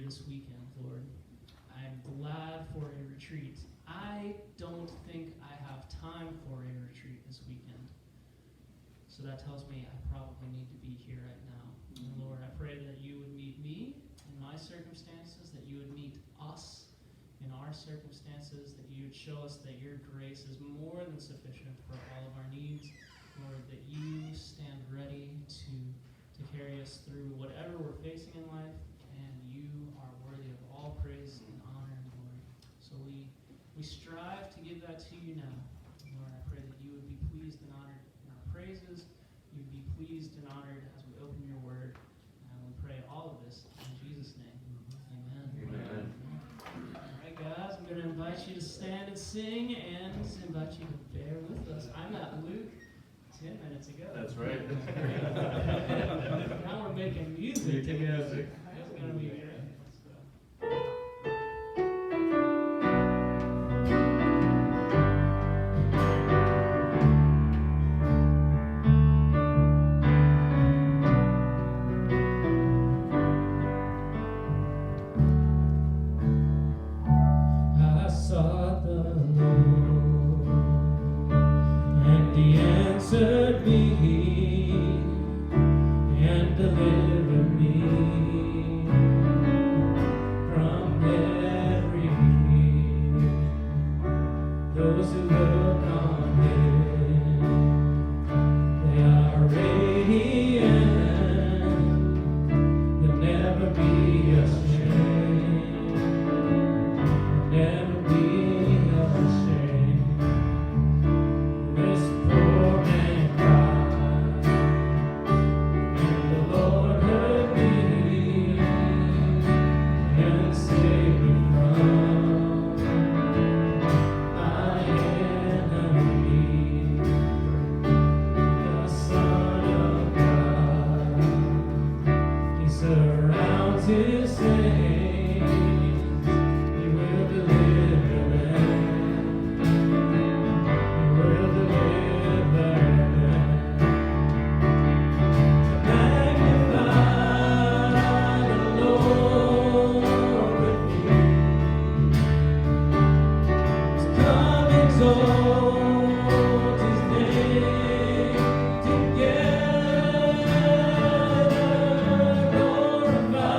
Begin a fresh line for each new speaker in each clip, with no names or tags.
this weekend, Lord. I'm glad for a retreat. I don't think I have time for a retreat this weekend. So that tells me I probably need to be here right now. And Lord, I pray that you would meet me in my circumstances, that you would meet us in our circumstances, that you would show us that your grace is more than sufficient for all of our needs. Lord, that you stand ready to carry us through whatever we're facing in life, and you are worthy of all praise and honor and glory. So we strive to give that to you now. Lord, I pray that you would be pleased and honored in our praises. You would be pleased and honored as we open your word. And we pray all of this in Jesus' name. Amen.
Amen.
All right, guys, I'm going to invite you to stand and sing and invite you to bear with us. I met Luke 10 minutes ago.
That's right.
Now we're making music together. It's going to be great. I sought the Lord, and He answered me and delivered me from every fear. Those who look on Him, they are radiant. They'll never be ashamed. Never be ashamed. This poor man cried, and the Lord heard me and saved me from my enemy. The Son of God, He surrounds His saints. He will deliver them. He will deliver them. Magnify the Lord with me. So come exalt His name together. Glorify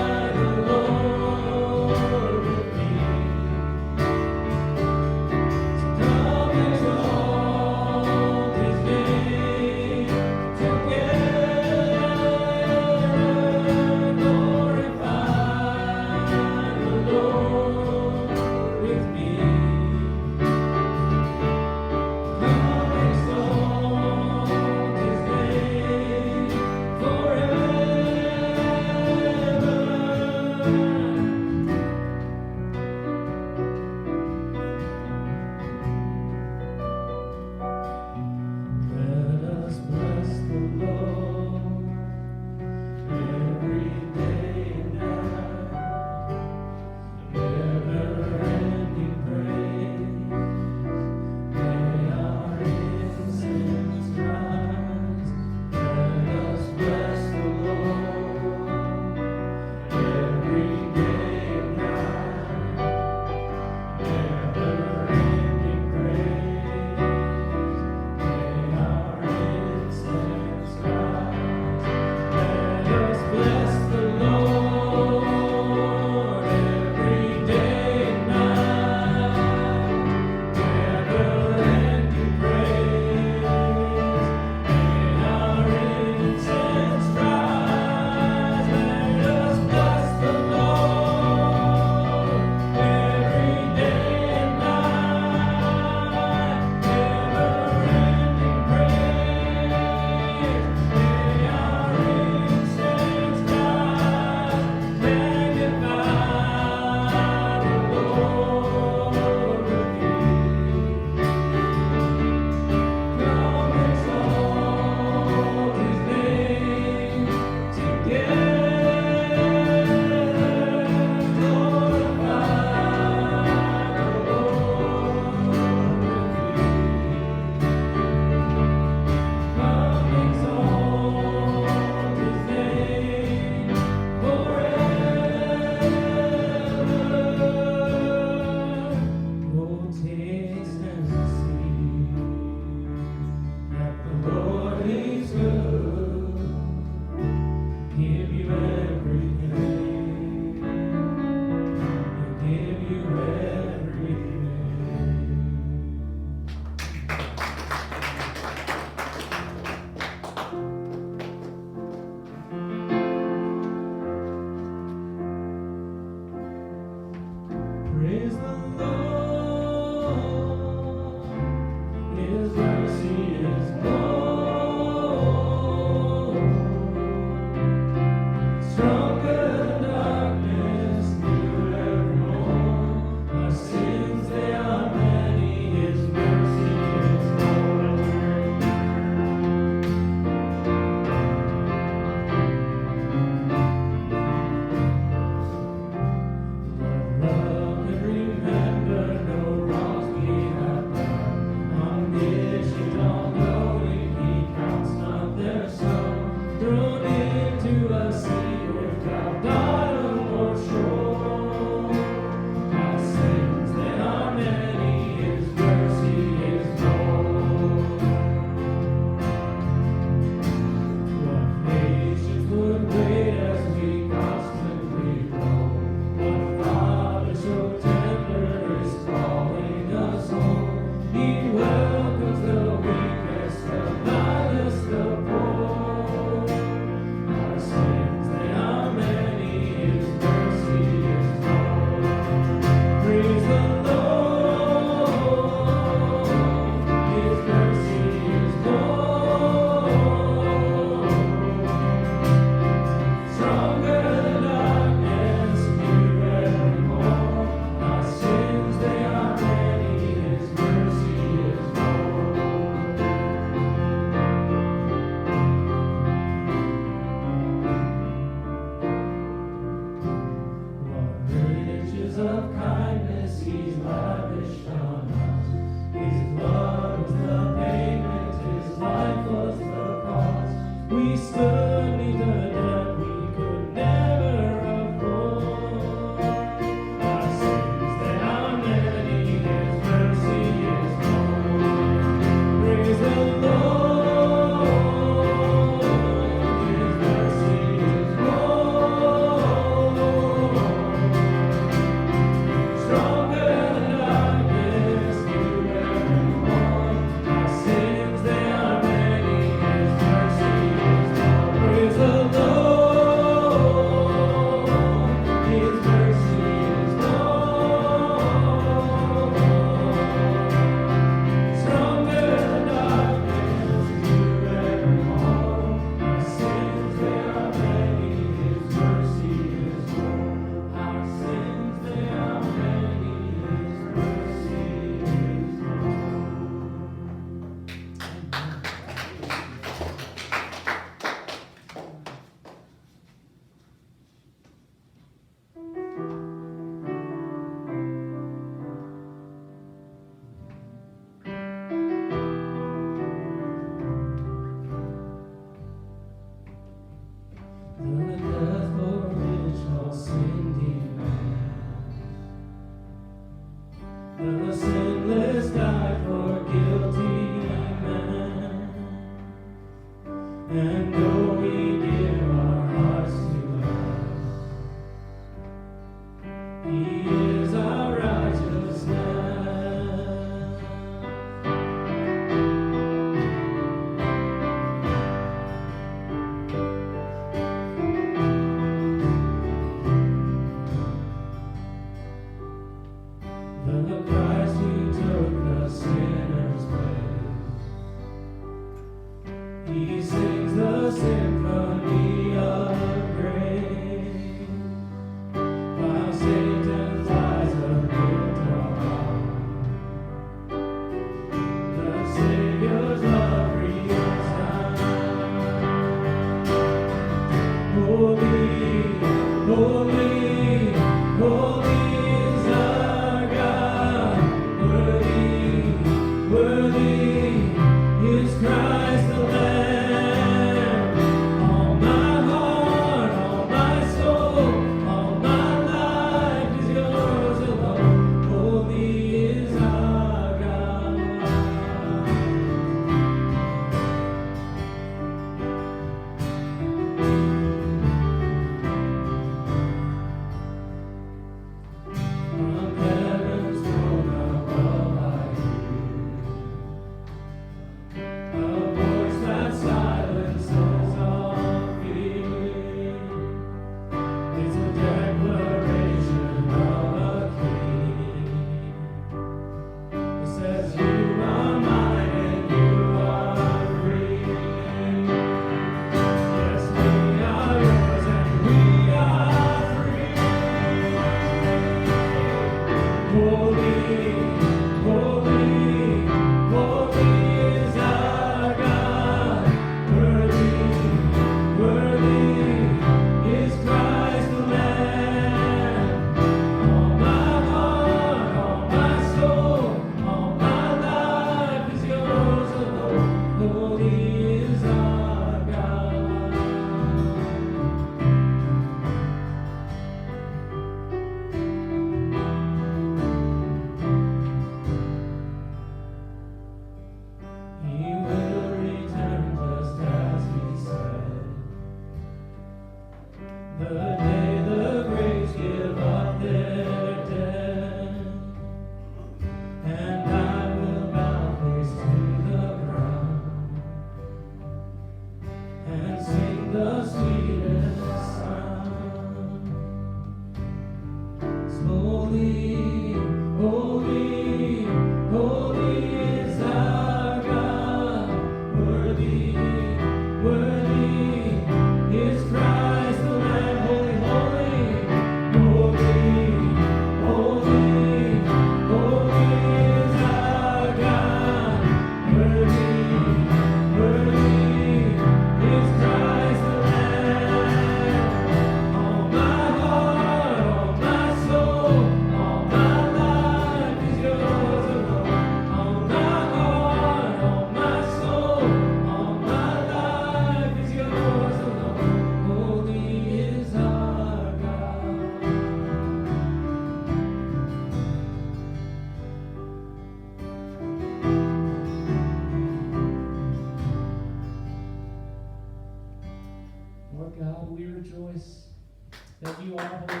holy.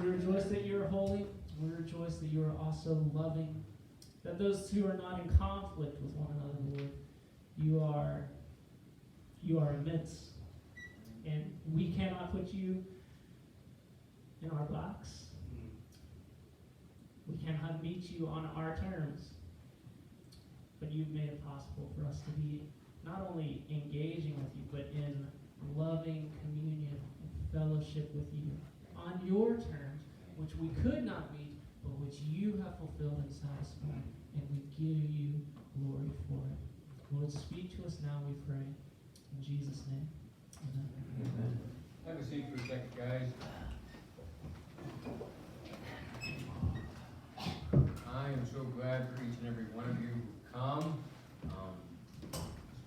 We rejoice that you are holy. We rejoice that you are also loving. That those two are not in conflict with one another, Lord. You are immense. And we cannot put you in our box. We cannot meet you on our terms. But you've made it possible for us to be not only engaging with you, but in loving communion and fellowship with you on your terms, which we could not meet, but which you have fulfilled and satisfied. And we give you glory for it. Lord, speak to us now, we pray. In Jesus' name, amen.
Amen. Have a seat for a second, guys. I am so glad for each and every one of you who come. It's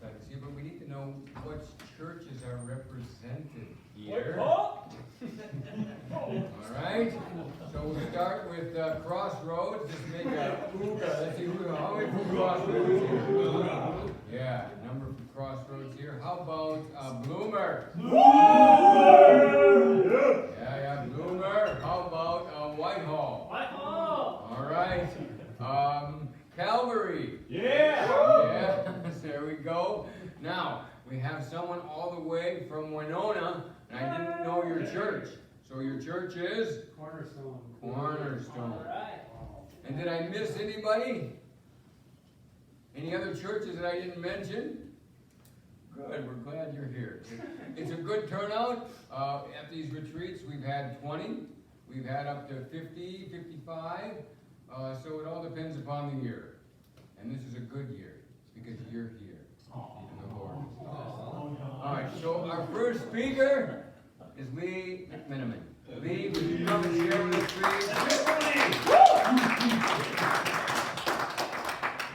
glad to see you, but we need to know what churches are represented here. All right. So we'll start with Crossroads. Just make a ooga. Let's see how many from Crossroads here. Yeah, number from Crossroads here. How about Bloomer? Yeah, Bloomer. How about Whitehall?
Whitehall.
All right. Calvary.
Yeah.
Yes, there we go. Now, we have someone all the way from Winona, and I didn't know your church. So your church is?
Cornerstone.
Cornerstone.
All right.
And did I miss anybody? Any other churches that I didn't mention? Good, we're glad you're here. It's a good turnout. At these retreats, we've had 20. We've had up to 50, 55. So it all depends upon the year. And this is a good year because you're here. And the Lord is here. All right, so our first speaker is Lee McMenamin. Lee, would you come and share with us, please?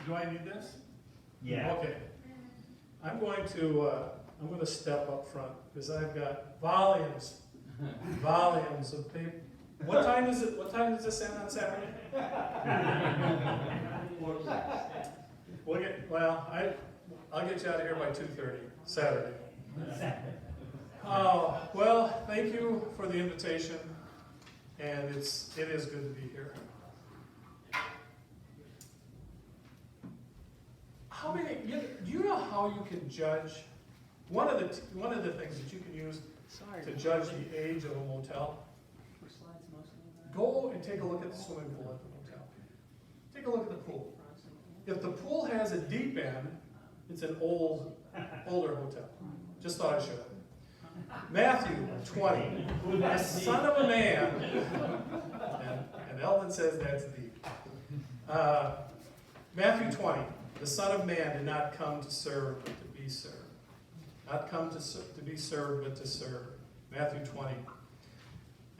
Do I need this?
Yeah.
Okay. I'm going to step up front because I've got volumes of paper. What time is it? What time does this end on Saturday? I'll get you out of here by 2:30 Saturday. Well, thank you for the invitation, and it is good to be here. Do you know how you can judge? One of the things that you can use to judge the age of a motel. Go and take a look at the swimming pool at the motel. Take a look at the pool. If the pool has a deep end, it's an older hotel. Just thought I'd show it. Matthew 20, the Son of a Man, and Elvin says that's deep. Matthew 20, the Son of Man did not come to serve, but to be served. Not come to be served, but to serve. Matthew 20.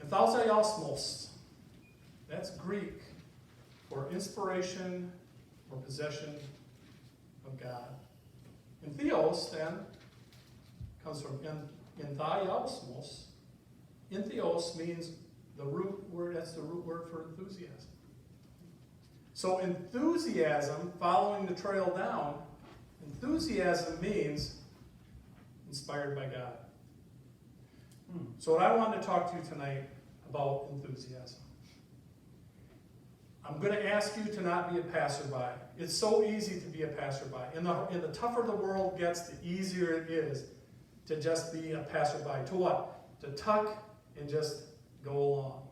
Enthousiasmos, that's Greek for inspiration or possession of God. And theos, then, comes from enthousiasmos. Entheos means the root word, that's the root word for enthusiasm. So enthusiasm, following the trail down, enthusiasm means inspired by God. So what I want to talk to you tonight about enthusiasm. I'm going to ask you to not be a passerby. It's so easy to be a passerby. And the tougher the world gets, the easier it is to just be a passerby. To what? To tuck and just go along.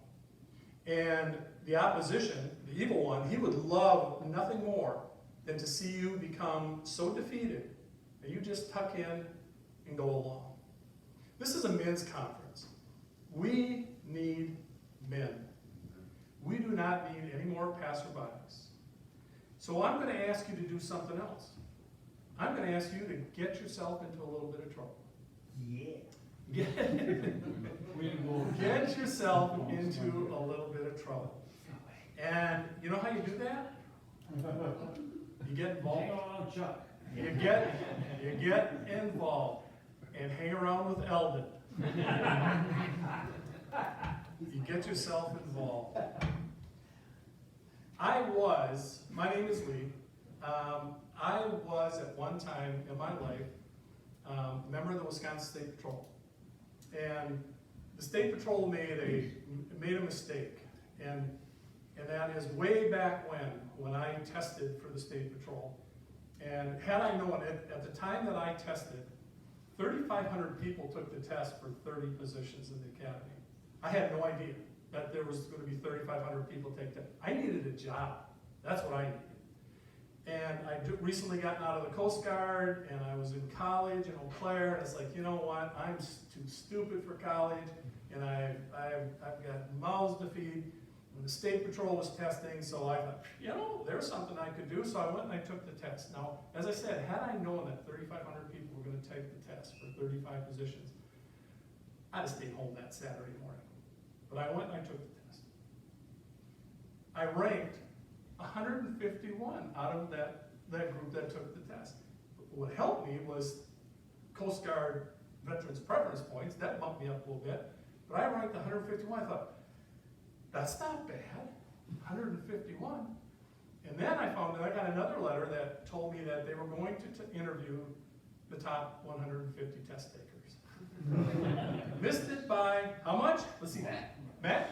And the opposition, the evil one, he would love nothing more than to see you become so defeated that you just tuck in and go along. This is a men's conference. We need men. We do not need any more passerbys. So I'm going to ask you to do something else. I'm going to ask you to get yourself into a little bit of trouble.
Yeah.
Get yourself into a little bit of trouble. And you know how you do that? You get involved. You get involved and hang around with Eldon. You get yourself involved. My name is Lee. I was at one time in my life a member of the Wisconsin State Patrol. And the State Patrol told me they made a mistake, and that is way back when I tested for the State Patrol. And had I known it, at the time that I tested, 3,500 people took the test for 30 positions in the academy. I had no idea that there was going to be 3,500 people take that. I needed a job. That's what I needed. And I recently gotten out of the Coast Guard, and I was in college in Eau Claire, and it's like, you know what, I'm too stupid for college, and I've got mouths to feed. And the State Patrol was testing, so I thought, you know, there's something I could do, so I went and I took the test. Now, as I said, had I known that 3,500 people were going to take the test for 35 positions, I'd have stayed home that Saturday morning. But I went and I took the test. I ranked 151 out of that group that took the test. But what helped me was Coast Guard Veterans Preference Points. That bumped me up a little bit. But I ranked 151. I thought, that's not bad, 151. And then I found that I got another letter that told me that they were going to interview the top 150 test takers. Missed it by how much? Let's see. Math?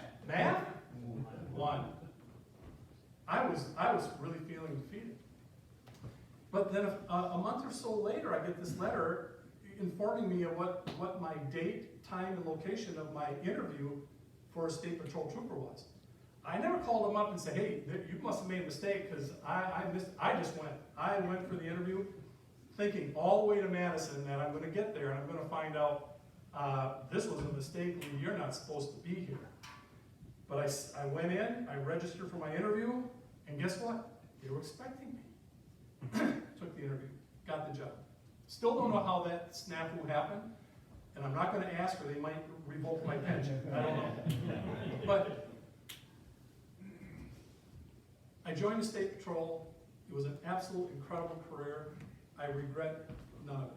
1. I was really feeling defeated. But then a month or so later, I get this letter informing me of what my date, time, and location of my interview for a State Patrol trooper was. I never called them up and said, hey, you must have made a mistake, because I just went. I went for the interview thinking all the way to Madison that I'm going to get there and I'm going to find out this was a mistake, Lee, you're not supposed to be here. But I went in, I registered for my interview, and guess what? They were expecting me. Took the interview, got the job. Still don't know how that snafu happened, and I'm not going to ask, or they might revoke my pension. I don't know. But I joined the State Patrol. It was an absolute incredible career. I regret none of it.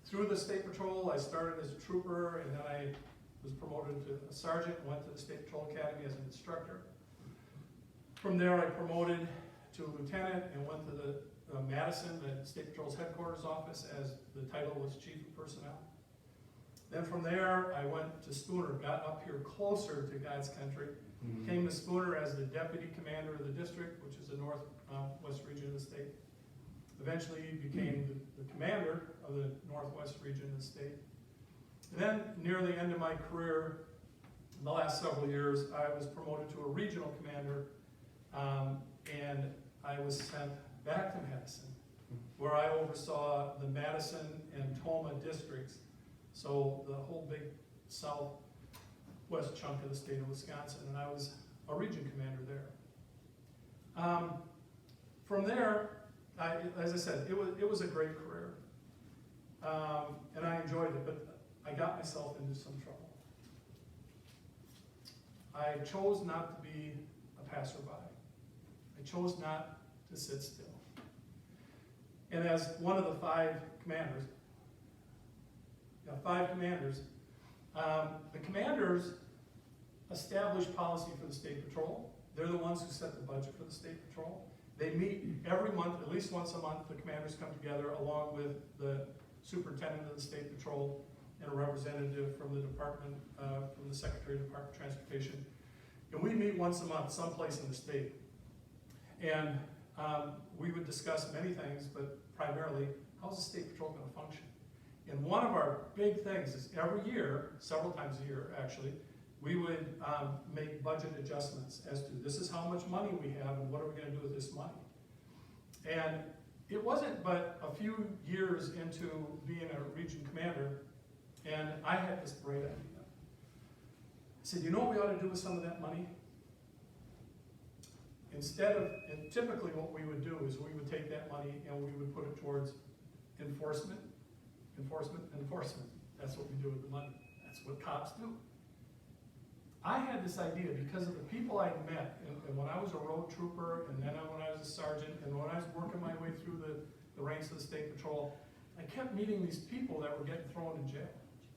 Through the State Patrol, I started as a trooper, and then I was promoted to a sergeant, went to the State Patrol Academy as an instructor. From there, I promoted to a lieutenant and went to the Madison, the State Patrol's headquarters office, as the title was Chief of Personnel. Then from there, I went to Spooner, got up here closer to God's country, came to Spooner as the deputy commander of the district, which is the northwest region of the state. Eventually became the commander of the northwest region of the state. And then, near the end of my career, in the last several years, I was promoted to a regional commander, and I was sent back to Madison, where I oversaw the Madison and Toma districts, so the whole big southwest chunk of the state of Wisconsin, and I was a region commander there. From there, as I said, it was a great career, and I enjoyed it, but I got myself into some trouble. I chose not to be a passerby. I chose not to sit still. And as one of the five commanders, the commanders establish policy for the State Patrol. They're the ones who set the budget for the State Patrol. They meet every month, at least once a month. The commanders come together along with the superintendent of the State Patrol and a representative from the department, from the Secretary of the Department of Transportation. And we meet once a month someplace in the state. And we would discuss many things, but primarily, how's the State Patrol going to function? And one of our big things is every year, several times a year actually, we would make budget adjustments as to this is how much money we have and what are we going to do with this money. And it wasn't but a few years into being a region commander, and I had this great idea. I said, you know what we ought to do with some of that money? Instead of, and typically what we would do is we would take that money and we would put it towards enforcement. That's what we do with the money. That's what cops do. I had this idea because of the people I'd met, and when I was a road trooper, and then when I was a sergeant, and when I was working my way through the ranks of the State Patrol, I kept meeting these people that were getting thrown in jail.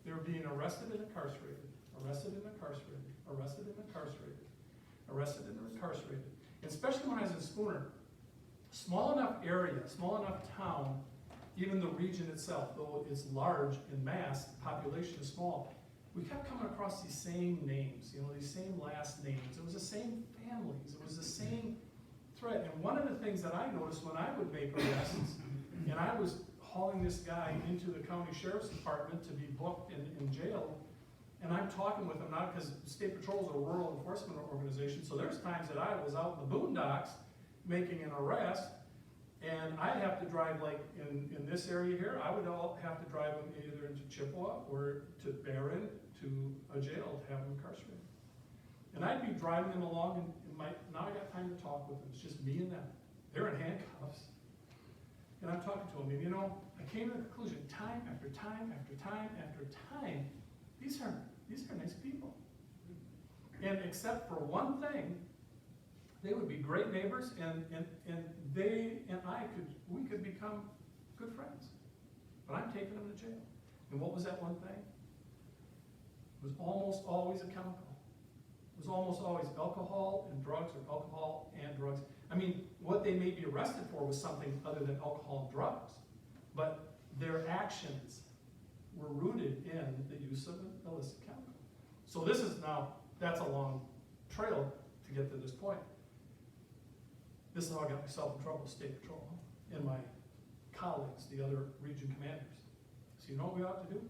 They were being arrested and incarcerated, arrested and incarcerated, arrested and incarcerated, arrested and incarcerated. And especially when I was in Spooner, small enough area, small enough town, even the region itself, though it's large in mass, the population is small, we kept coming across these same names, these same last names. It was the same families. It was the same thread. And one of the things that I noticed when I would make arrests, and I was hauling this guy into the county sheriff's department to be booked in jail, and I'm talking with him now because State Patrol is a rural enforcement organization, so there's times that I was out in the boondocks making an arrest, and I'd have to drive, like in this area here, I would have to drive him either into Chippewa or to Barron to a jail to have him incarcerated. And I'd be driving them along, and now I got time to talk with them. It's just me and them. They're in handcuffs. And I'm talking to them, and I came to the conclusion, time after time after time after time, these are nice people. And except for one thing, they would be great neighbors, and they and we could become good friends. But I'm taking them to jail. And what was that one thing? It was almost always a chemical. It was almost always alcohol and drugs, or alcohol and drugs. I mean, what they may be arrested for was something other than alcohol and drugs, but their actions were rooted in the use of an illicit chemical. So this is that's a long trail to get to this point. This is how I got myself in trouble with State Patrol and my colleagues, the other region commanders. So you know what we ought to do?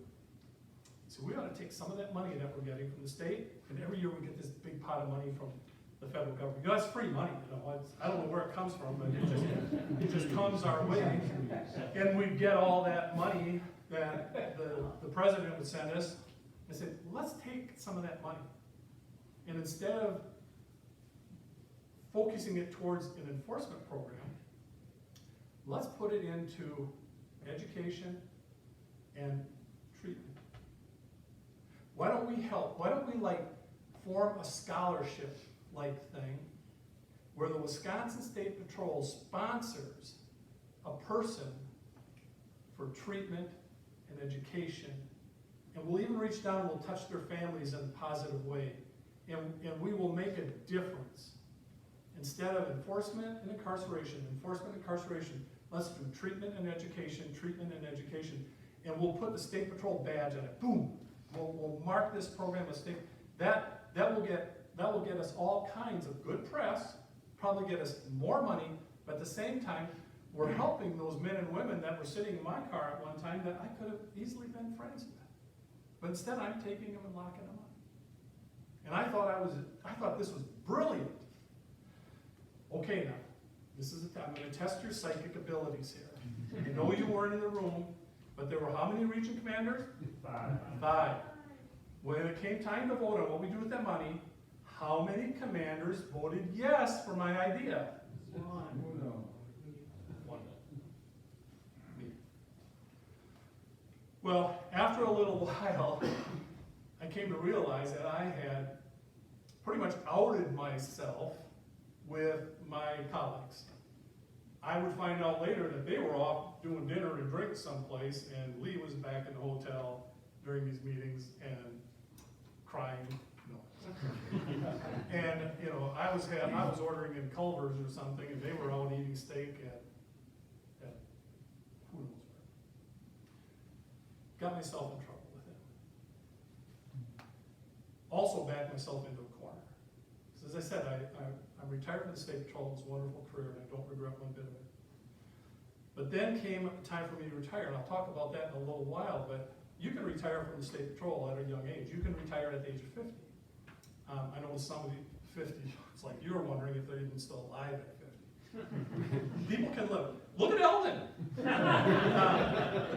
So we ought to take some of that money that we're getting from the state, and every year we get this big pot of money from the federal government. That's free money, I don't know where it comes from, but it just comes our way. And we get all that money that the president would send us. I said, let's take some of that money, and instead of focusing it towards an enforcement program, let's put it into education and treatment. Why don't we help? Why don't we form a scholarship-like thing where the Wisconsin State Patrol sponsors a person for treatment and education, and we'll even reach down and we'll touch their families in a positive way, and we will make a difference. Instead of enforcement and incarceration, let's do treatment and education, and we'll put the State Patrol badge on it. Boom! We'll mark this program as state. That will get us all kinds of good press, probably get us more money, but at the same time, we're helping those men and women that were sitting in my car at one time that I could have easily been friends with. But instead, I'm taking them and locking them up. And I thought this was brilliant. Okay, now, this is I'm going to test your psychic abilities here. I know you weren't in the room, but there were how many region commanders? 5. When it came time to vote on what we do with that money, how many commanders voted yes for my idea? 1. Me. Well, after a little while, I came to realize that I had pretty much outed myself with my colleagues. I would find out later that they were off doing dinner and drinks someplace, and Lee was back in the hotel during these meetings and crying. No. And I was ordering in Culver's or something, and they were out eating steak at who knows where. Got myself in trouble with it. Also backed myself into a corner. So as I said, I'm retired from the State Patrol. It was a wonderful career, and I don't regret one bit of it. But then came a time for me to retire, and I'll talk about that in a little while, but you can retire from the State Patrol at a young age. You can retire at the age of 50. I know some of you 50, it's like you're wondering if they're even still alive at 50. People can live. Look at Eldon.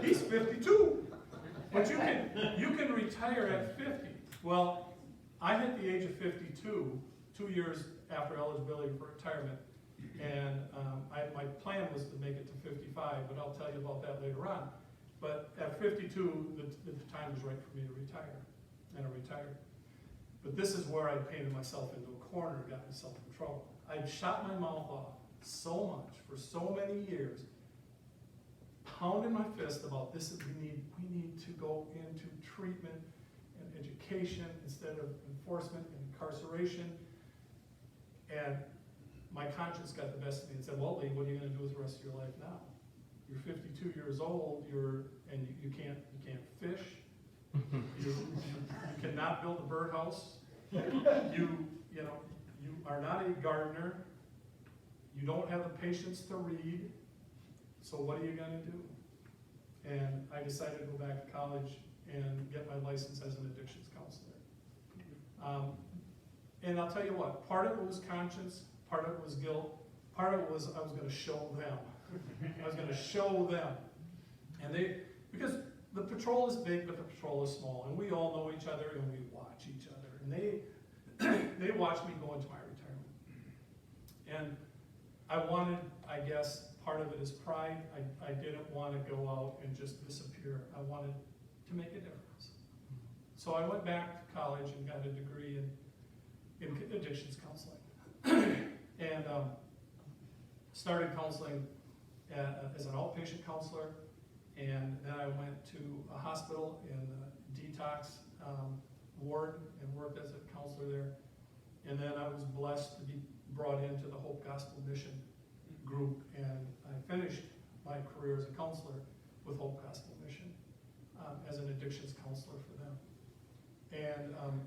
He's 52. But you can retire at 50. Well, I hit the age of 52, 2 years after eligibility for retirement, and my plan was to make it to 55, but I'll tell you about that later on. But at 52, the time was right for me to retire, and I retired. But this is where I painted myself into a corner and got myself in trouble. I'd shot my mouth off so much for so many years, pounding my fist about this is we need to go into treatment and education instead of enforcement and incarceration. And my conscience got the best of me and said, well, Lee, what are you going to do with the rest of your life now? You're 52 years old, and you can't fish, You cannot build a birdhouse. You are not a gardener. You don't have the patience to read. So what are you gonna do? And I decided to go back to college and get my license as an addictions counselor. And I'll tell you what, part of it was conscience, part of it was guilt, part of it was I was gonna show them. I was gonna show them. And because the patrol is big, but the patrol is small, and we all know each other, and we watch each other. And they watched me go into my retirement. And I wanted, I guess, part of it is pride. I didn't want to go out and just disappear. I wanted to make a difference. So I went back to college and got a degree in addictions counseling. And started counseling as an outpatient counselor. And then I went to a hospital in the detox ward and worked as a counselor there. And then I was blessed to be brought into the Hope Gospel Mission group, and I finished my career as a counselor with Hope Gospel Mission as an addictions counselor for them.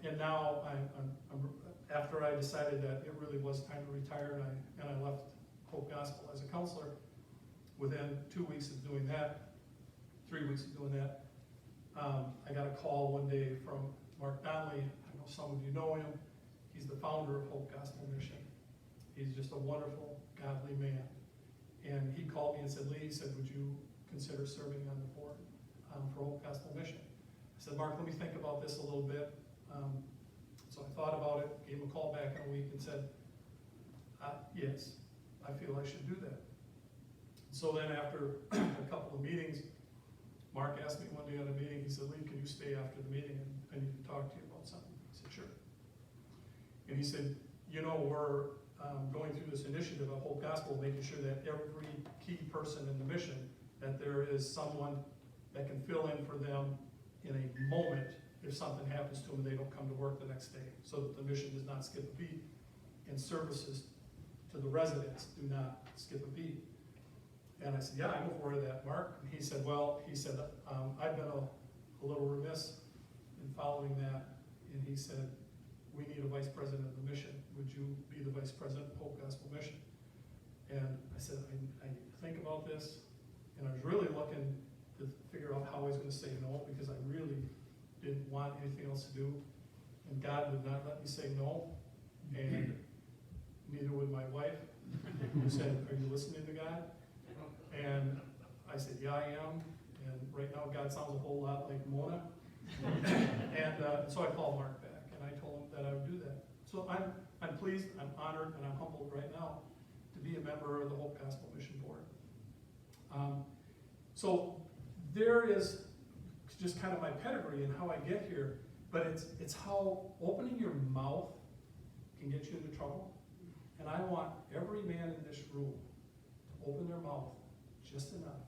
And now I'm after I decided that it really was time to retire, and I left Hope Gospel as a counselor. Within 2 weeks of doing that, 3 weeks of doing that, I got a call one day from Mark Donnelly. I know some of you know him. He's the founder of Hope Gospel Mission. He's just a wonderful, godly man. And he called me and said, Lee, he said, would you consider serving on the board for Hope Gospel Mission? I said, Mark, let me think about this a little bit. So I thought about it, gave him a call back in a week and said, yes, I feel I should do that. So then after a couple of meetings, Mark asked me one day at a meeting, he said, Lee, can you stay after the meeting? And I need to talk to you about something. I said, sure. And he said, you know, we're going through this initiative of Hope Gospel, making sure that every key person in the mission, that there is someone that can fill in for them in a moment if something happens to them and they don't come to work the next day, so that the mission does not skip a beat, and services to the residents do not skip a beat. And I said, yeah, I'm aware of that, Mark. And he said, well, I've been a little remiss in following that. And he said, we need a vice president of the mission. Would you be the vice president of Hope Gospel Mission? And I said, I need to think about this. And I was really looking to figure out how I was going to say no, because I really didn't want anything else to do. And God would not let me say no. And neither would my wife, who said, are you listening to God? And I said, yeah, I am. And right now, God sounds a whole lot like Mona. And so I called Mark back, and I told him that I would do that. So I'm pleased, I'm honored, and I'm humbled right now to be a member of the Hope Gospel Mission Board. So there is just kind of my pedigree and how I get here, but it's how opening your mouth can get you into trouble. And I want every man in this room to open their mouth just enough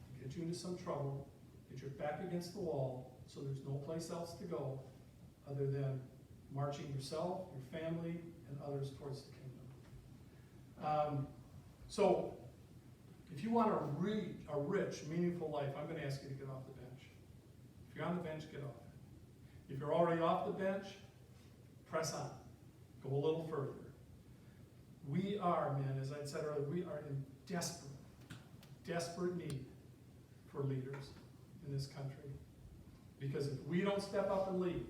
to get you into some trouble, get your back against the wall, so there's no place else to go other than marching yourself, your family, and others towards the kingdom. So if you want a rich, meaningful life, I'm going to ask you to get off the bench. If you're on the bench, get off it. If you're already off the bench, press on. Go a little further. We are, men, as I said earlier, we are in desperate need for leaders in this country. Because if we don't step up and lead,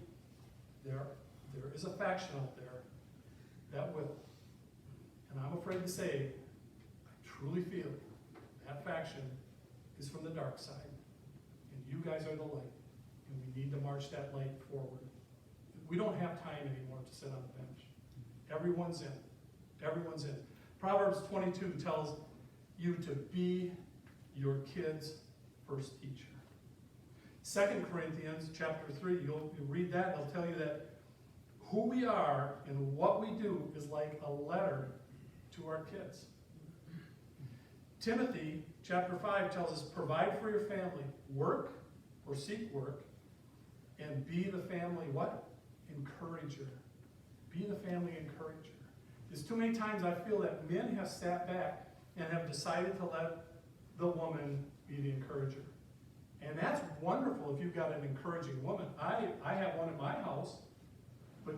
there is a faction out there that will. And I'm afraid to say, I truly feel that faction is from the dark side. And you guys are the light. And we need to march that light forward. We don't have time anymore to sit on the bench. Everyone's in. Everyone's in. Proverbs 22 tells you to be your kid's first teacher. 2 Corinthians chapter 3, you'll read that, and it'll tell you that who we are and what we do is like a letter to our kids. Timothy chapter 5 tells us, provide for your family, work or seek work, and be the family what? Encourager. Be the family encourager. There's too many times I feel that men have sat back and have decided to let the woman be the encourager. And that's wonderful if you've got an encouraging woman. I have one in my house, but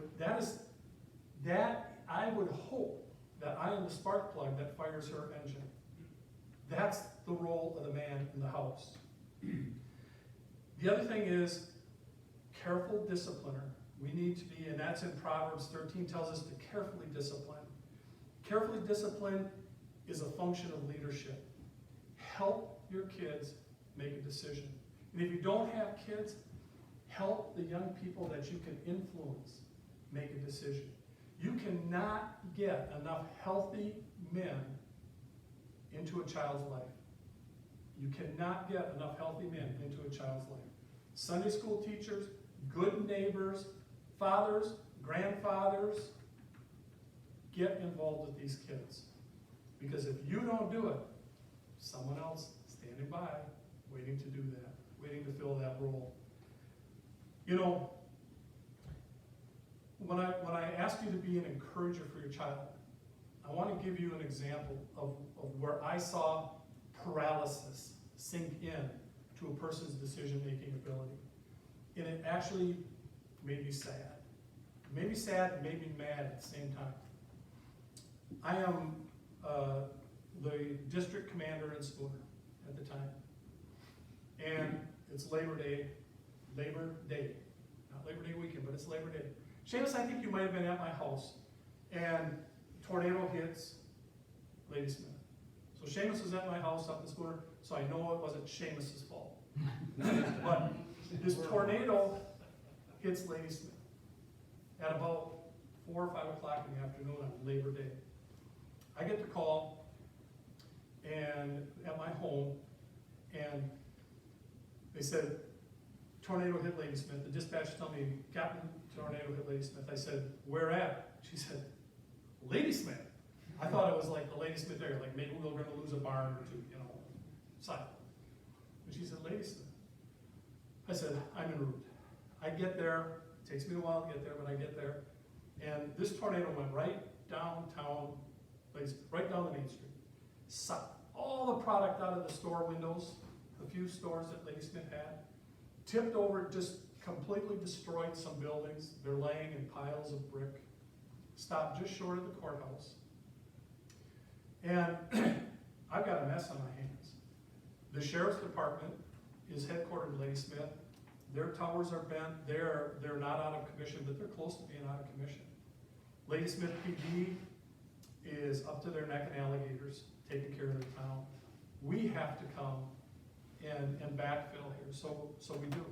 I would hope that I am the spark plug that fires her engine. That's the role of the man in the house. The other thing is careful discipliner. We need to be, and that's in Proverbs 13, tells us to carefully discipline. Carefully discipline is a function of leadership. Help your kids make a decision. And if you don't have kids, help the young people that you can influence make a decision. You cannot get enough healthy men into a child's life. You cannot get enough healthy men into a child's life. Sunday school teachers, good neighbors, fathers, grandfathers, get involved with these kids. Because if you don't do it, someone else standing by, waiting to do that, waiting to fill that role. You know, when I ask you to be an encourager for your child, I want to give you an example of where I saw paralysis sink in to a person's decision-making ability. And it actually made me sad. It made me sad and made me mad at the same time. I am the district commander in Spooner at the time. And it's Labor Day, not Labor Day weekend, but it's Labor Day. Seamus, I think you might have been at my house, and tornado hits Ladysmith. So Seamus was at my house up in Spooner, so I know it wasn't Seamus's fault. But this tornado hits Ladysmith at about 4 or 5 o'clock in the afternoon on Labor Day. I get the call and at my home, and they said, tornado hit Ladysmith. The dispatcher told me, Captain, tornado hit Ladysmith. I said, where at? She said, Ladysmith. I thought it was like the Ladysmith area, like maybe we were going to lose a barn or two, you know, side. But she said, Ladysmith. I said, I'm en route. I get there, it takes me a while to get there, but I get there, and this tornado went right downtown Ladysmith, right down the main street. Sucked all the product out of the store windows, the few stores that Ladysmith had, tipped over, just completely destroyed some buildings. They're laying in piles of brick. Stopped just short of the courthouse. And I've got a mess on my hands. The sheriff's department is headquartered in Ladysmith. Their towers are bent. They're not out of commission, but they're close to being out of commission. Ladysmith PD is up to their neck in alligators, taking care of their town. We have to come and backfill here, so we do.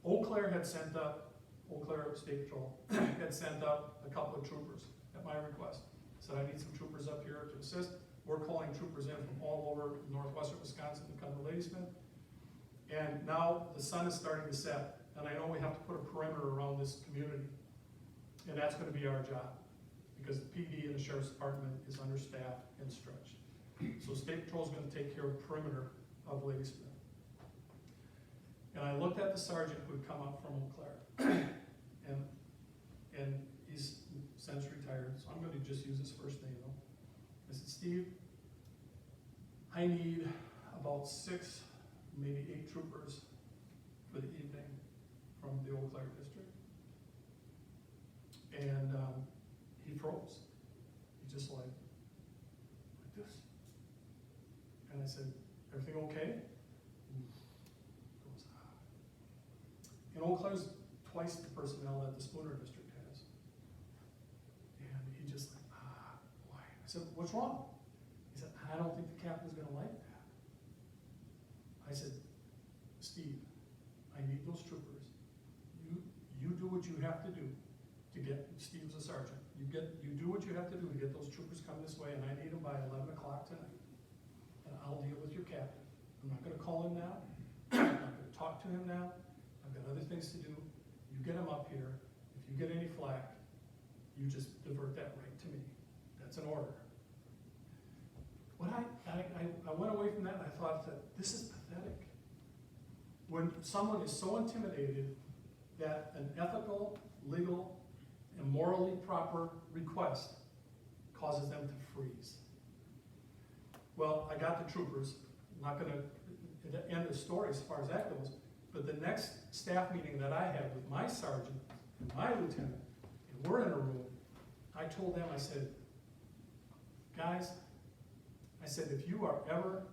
Eau Claire had sent up, Eau Claire State Patrol had sent up a couple of troopers at my request. Said, I need some troopers up here to assist. We're calling troopers in from all over northwestern Wisconsin to come to Ladysmith. And now the sun is starting to set, and I know we have to put a perimeter around this community. And that's going to be our job, because the PD and the Sheriff's Department is understaffed and stretched. So State Patrol is going to take care of the perimeter of Ladysmith. And I looked at the sergeant who had come up from Eau Claire, and he's since retired, so I'm going to just use his first name though. I said, Steve, I need about 6, maybe 8 troopers for the evening from the Eau Claire district. And he froze. He just like this. And I said, everything okay? He goes, ah. And Eau Claire's twice the personnel that the Spooner district has. And he just like, ah, why? I said, what's wrong? He said, I don't think the captain's gonna like that. I said, Steve, I need those troopers. You do what you have to do to get, Steve's a sergeant. You do what you have to do to get those troopers come this way, and I need them by 11 o'clock tonight. And I'll deal with your captain. I'm not gonna call him now. I'm not gonna talk to him now. I've got other things to do. You get him up here. If you get any flack, you just divert that right to me. That's an order. When I went away from that and I thought that this is pathetic. When someone is so intimidated that an ethical, legal, and morally proper request causes them to freeze. Well, I got the troopers. I'm not gonna, at the end of the story as far as that goes. But the next staff meeting that I had with my sergeant and my lieutenant, and we're in a room, I told them, I said, guys, I said, if you are ever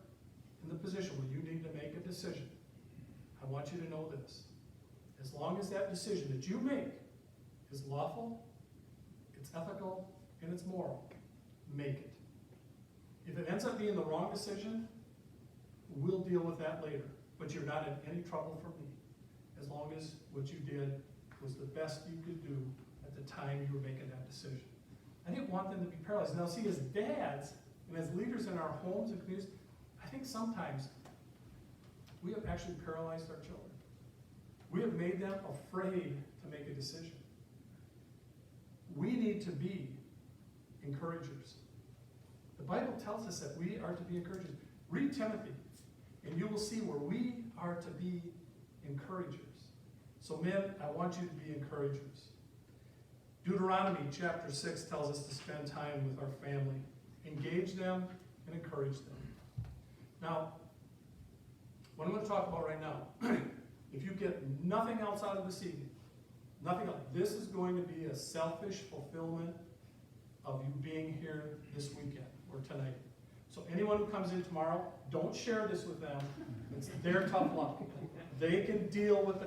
in the position where you need to make a decision, I want you to know this. As long as that decision that you make is lawful, it's ethical, and it's moral, make it. If it ends up being the wrong decision, we'll deal with that later. But you're not in any trouble for me, as long as what you did was the best you could do at the time you were making that decision. I didn't want them to be paralyzed. Now see, as dads and as leaders in our homes and communities, I think sometimes we have actually paralyzed our children. We have made them afraid to make a decision. We need to be encouragers. The Bible tells us that we are to be encouragers. Read Timothy, and you will see where we are to be encouragers. So men, I want you to be encouragers. Deuteronomy chapter 6 tells us to spend time with our family, engage them, and encourage them. Now, what I'm going to talk about right now, if you get nothing else out of this evening, nothing else, this is going to be a selfish fulfillment of you being here this weekend or tonight. So anyone who comes in tomorrow, don't share this with them. It's their tough luck. They can deal with the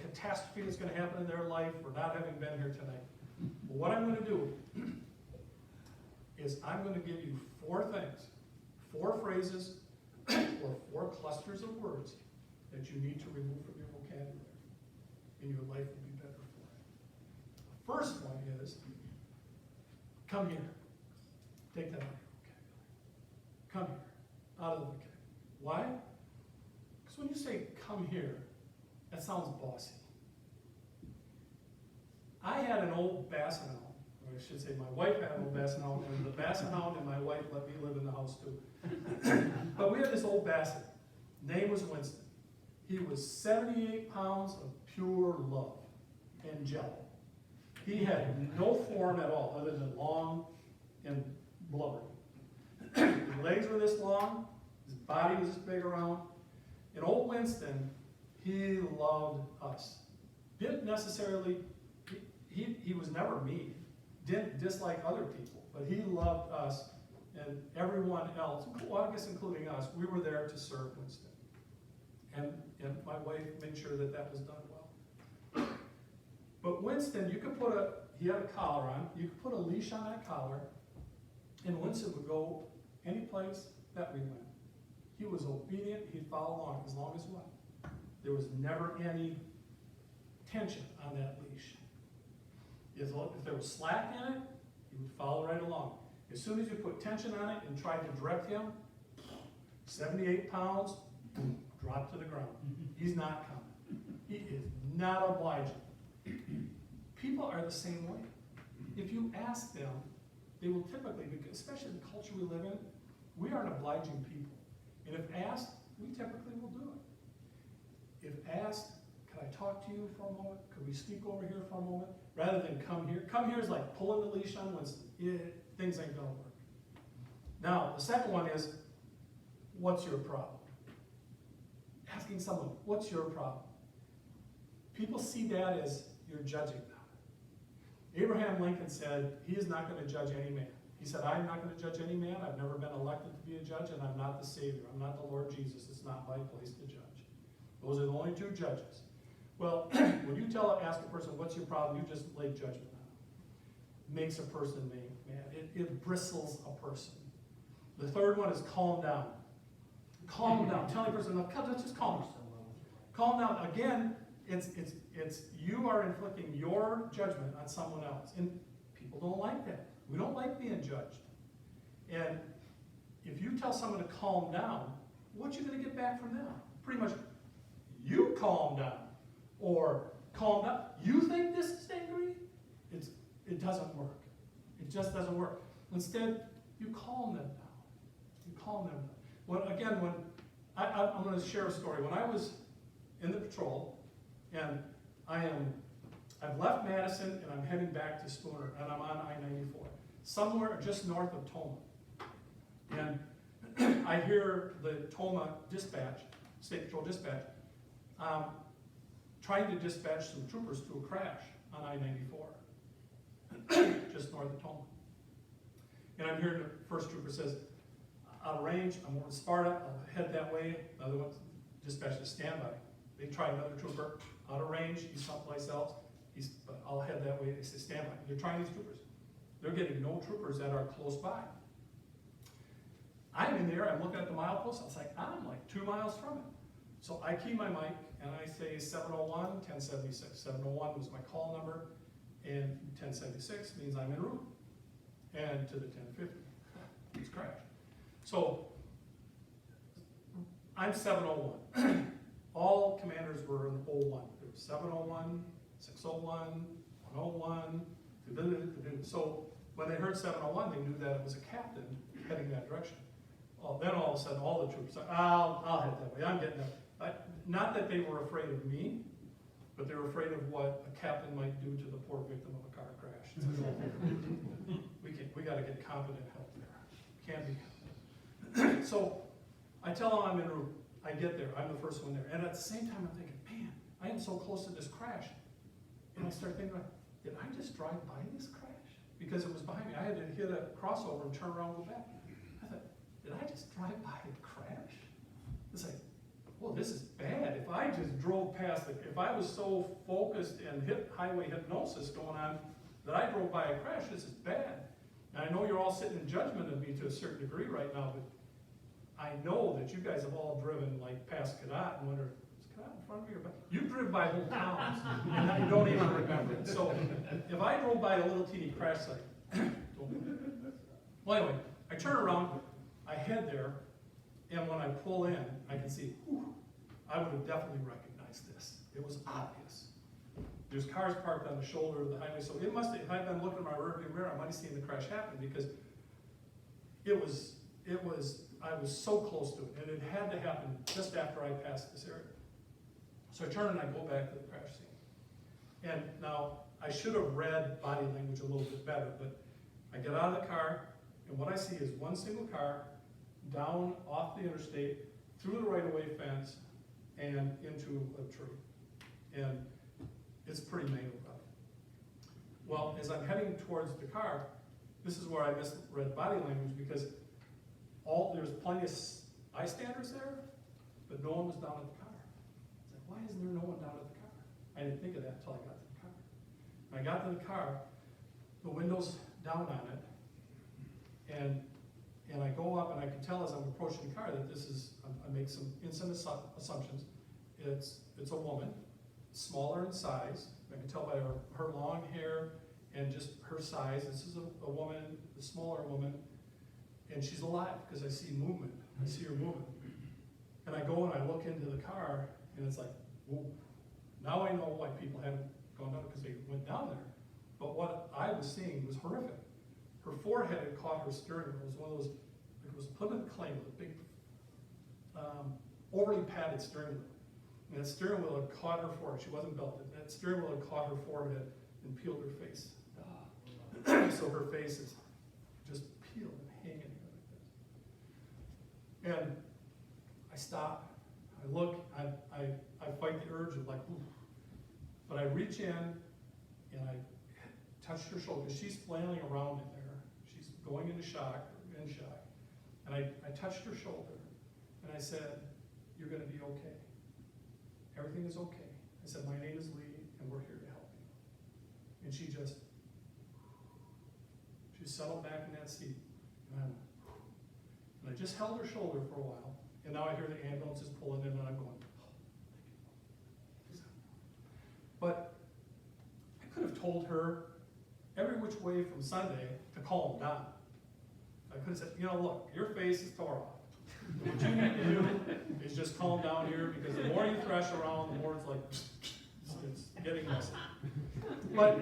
catastrophe that's going to happen in their life for not having been here tonight. But what I'm going to do is I'm going to give you 4 things, 4 phrases, or 4 clusters of words that you need to remove from your vocabulary, and your life will be better for it. The first one is, come here. Take that out of your vocabulary. Come here, out of the vocabulary. Why? Because when you say come here, that sounds bossy. I had an old basset hound, or I should say my wife had an old basset hound, and the basset hound and my wife let me live in the house too. But we had this old basset. Name was Winston. He was 78 pounds of pure love and jello. He had no form at all other than long and blubbery. His legs were this long, his body was this big around. And old Winston, he loved us. Didn't necessarily, he was never mean, didn't dislike other people, but he loved us and everyone else, well, I guess including us. We were there to serve Winston. And my wife made sure that that was done well. But Winston, you could he had a collar on, you could put a leash on that collar, and Winston would go any place that we went. He was obedient, he'd follow along as what? There was never any tension on that leash. If there was slack in it, he would follow right along. As soon as you put tension on it and tried to direct him, 78 pounds, boom, drop to the ground. He's not coming. He is not obliging. People are the same way. If you ask them, they will typically, especially the culture we live in, we aren't obliging people. And if asked, we typically will do it. If asked, could I talk to you for a moment? Could we speak over here for a moment? Rather than come here. Come here is like pulling the leash on Winston. Things ain't gonna work. Now, the second one is, what's your problem? Asking someone, what's your problem? People see that as you're judging them. Abraham Lincoln said, he is not going to judge any man. He said, I'm not going to judge any man. I've never been elected to be a judge, and I'm not the Savior. I'm not the Lord Jesus. It's not my place to judge. Those are the only 2 judges. Well, when you ask a person, what's your problem, you just lay judgment on them. Makes a person mad. It bristles a person. The third one is calm down. Calm down. Tell the person, no, just calm down. Calm down. Again, it's you are inflicting your judgment on someone else. And people don't like that. We don't like being judged. And if you tell someone to calm down, what you going to get back from them? Pretty much, you calm down. Or calm down. You think this is angry? It doesn't work. It just doesn't work. Instead, you calm them down. You calm them down. I'm going to share a story. When I was in the patrol, and I've left Madison and I'm heading back to Spooner, and I'm on I-94, somewhere just north of Toma. And I hear the Toma dispatch, State Patrol dispatch, trying to dispatch some troopers to a crash on I-94, just north of Toma. And I'm hearing the first trooper says, out of range, I'm over to Sparta, I'll head that way. The other one dispatches standby. They try another trooper, out of range, he's someplace else. But I'll head that way. They say standby. They're trying these troopers. They're getting no troopers that are close by. I'm in there, I'm looking at the milepost, I was like, I'm like 2 miles from it. So I key my mic and I say 701, 1076. 701 was my call number, and 1076 means I'm en route. And to the 1050, it's crashed. So I'm 701. All commanders were in 01. There was 701, 601, 101. So when they heard 701, they knew that it was a captain heading that direction. Then all of a sudden, all the troops said, I'll head that way. I'm getting there. Not that they were afraid of me, but they were afraid of what a captain might do to the poor victim of a car crash. We got to get competent help there. Can't be. So I tell them I'm en route. I get there. I'm the first one there. And at the same time, I'm thinking, man, I am so close to this crash. And I start thinking, did I just drive by this crash? Because it was behind me. I had to hit a crossover and turn around and go back. I thought, did I just drive by a crash? It's like, well, this is bad. If I just drove past it, if I was so focused and highway hypnosis going on that I drove by a crash, this is bad. And I know you're all sitting in judgment of me to a certain degree right now, but I know that you guys have all driven like past Cadott and wonder, is Cadott in front of me or back? You've driven by whole towns and you don't even remember it. So if I drove by a little teeny crash site, well anyway, I turn around, I head there, and when I pull in, I can see, whew, I would have definitely recognized this. It was obvious. There's cars parked on the shoulder of the highway, so it must have, if I'd been looking in my rearview mirror, I might have seen the crash happen because I was so close to it, and it had to happen just after I passed this area. So I turn and I go back to the crash scene. And now, I should have read body language a little bit better, but I get out of the car, and what I see is one single car down off the interstate, through the right-of-way fence, and into a tree. And it's pretty mangled up. Well, as I'm heading towards the car, this is where I misread body language because there's plenty of bystanders there, but no one was down at the car. It's like, why isn't there no one down at the car? I didn't think of that until I got to the car. When I got to the car, the window's down on it, and I go up and I can tell as I'm approaching the car that this is, I make some instant assumptions. It's a woman, smaller in size. I can tell by her long hair and just her size. This is a woman, a smaller woman, and she's alive because I see movement. I see her moving. And I go and I look into the car, and it's like, whoa. Now I know why people haven't gone down because they went down there. But what I was seeing was horrific. Her forehead had caught her steering wheel. It was one of those, it was Plymouth Clay with a big, overly padded steering wheel. And that steering wheel had caught her forehead. She wasn't belted. That steering wheel had caught her forehead and peeled her face. So her face is just peeled and hanging there like this. And I stop, I look, I fight the urge of like, ooh. But I reach in and I touched her shoulder, because she's flailing around in there. She's going into shock, or in shock. And I touched her shoulder, and I said, you're gonna be okay. Everything is okay. I said, my name is Lee, and we're here to help you. And she settled back in that seat, and I went, and I just held her shoulder for a while, and now I hear the ambulances pulling in, and I'm going, but I could have told her every which way from Sunday to calm down. I could have said, look, your face is tore off. What you need to do is just calm down here, because the more you thrash around, the more it's like, it's getting messy. But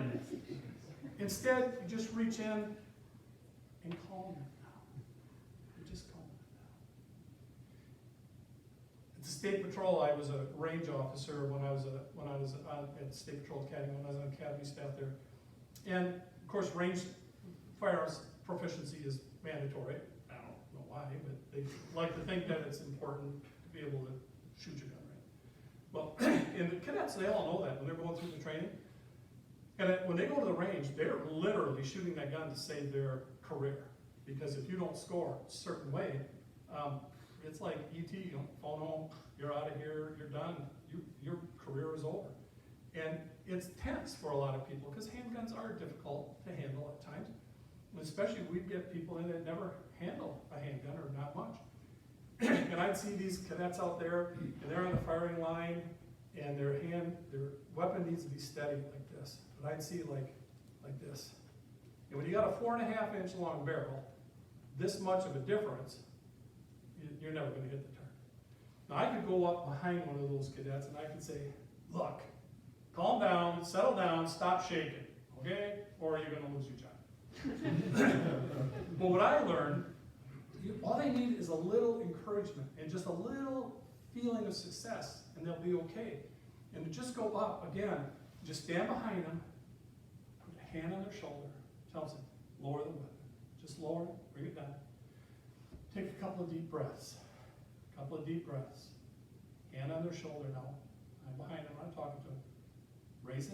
instead, you just reach in and calm her down. You just calm her down. At the State Patrol, I was a range officer when I was at the State Patrol Academy, when I was on academy staff there. And of course, range firearms proficiency is mandatory. I don't know why, but They like to think that it's important to be able to shoot your gun, right? Well, and the cadets, they all know that when they're going through the training. And when they go to the range, they're literally shooting that gun to save their career. Because if you don't score a certain way, it's like E.T., you know, phone home, you're out of here, you're done, your career is over. And it's tense for a lot of people, because handguns are difficult to handle at times. And especially we'd get people in that never handle a handgun, or not much. And I'd see these cadets out there, and they're on the firing line, and their weapon needs to be steady like this. But I'd see like this. And when you got a 4.5-inch long barrel, this much of a difference, you're never going to hit the target. Now I could go up behind one of those cadets and I could say, look, calm down, settle down, stop shaking, okay? Or you're going to lose your job. But what I learned, all they need is a little encouragement and just a little feeling of success, and they'll be okay. And to just go up, again, just stand behind them, put a hand on their shoulder, tell them, lower the weapon. Just lower it, bring it down. Take a couple of deep breaths. Hand on their shoulder now. I'm behind them, I'm talking to them. Raise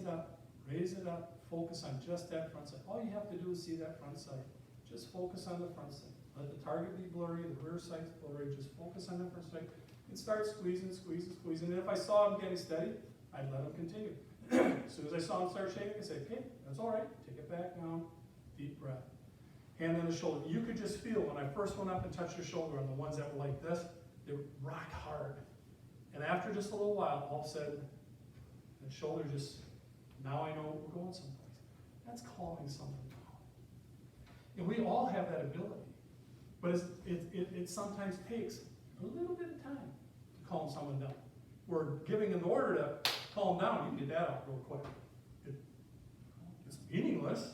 it up, focus on just that front sight. All you have to do is see that front sight. Just focus on the front sight. Let the target be blurry, the rear sight's blurry, just focus on the front sight. And start squeezing. And if I saw him getting steady, I'd let him continue. As soon as I saw him start shaking, I said, okay, that's all right, take it back now, deep breath. Hand on the shoulder. You could just feel when I first went up and touched your shoulder on the ones that were like this, they were rock hard. And after just a little while, all of a sudden, the shoulder just, now I know we're going someplace. That's calming someone down. And we all have that ability. But it sometimes takes a little bit of time to calm someone down. We're giving an order to calm down, you can get that out real quick. It's meaningless,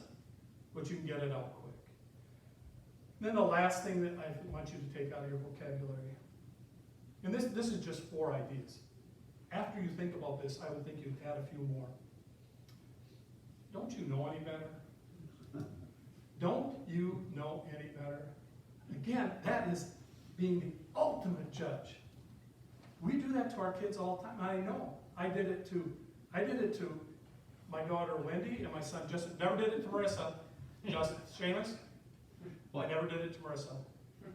but you can get it out quick. Then the last thing that I want you to take out of your vocabulary, and this is just 4 ideas. After you think about this, I would think you'd add a few more. Don't you know any better? Don't you know any better? Again, that is being the ultimate judge. We do that to our kids all the time. I know. I did it to my daughter Wendy and my son Justin. Never did it to Marissa. Justin, Seamus? I never did it to Marissa.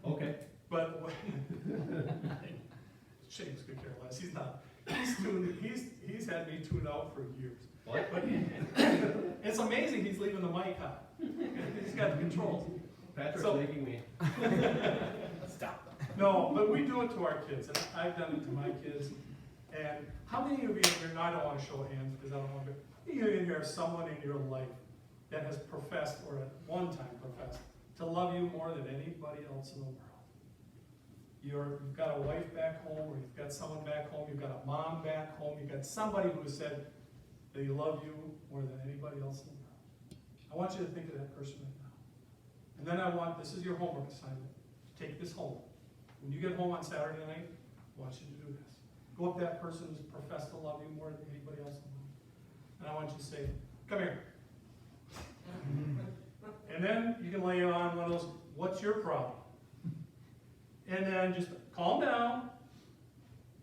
Okay.
But Seamus could care less. He's not. He's had me tuned out for years.
What?
But it's amazing he's leaving the mic on. He's got the controls.
Patrick's making me.
Stop. No, but we do it to our kids, and I've done it to my kids. And how many of you in here, I don't want to show hands because I don't want to, how many of you in here have someone in your life that has professed, or at one time professed, to love you more than anybody else in the world? You've got a wife back home, or you've got someone back home, you've got a mom back home, you've got somebody who has said that they love you more than anybody else in the world. I want you to think of that person right now. And then this is your homework assignment. Take this home. When you get home on Saturday night, I want you to do this. Go up to that person who's professed to love you more than anybody else in the world. And I want you to say, come here. And then you can lay on one of those, what's your problem? And then just calm down,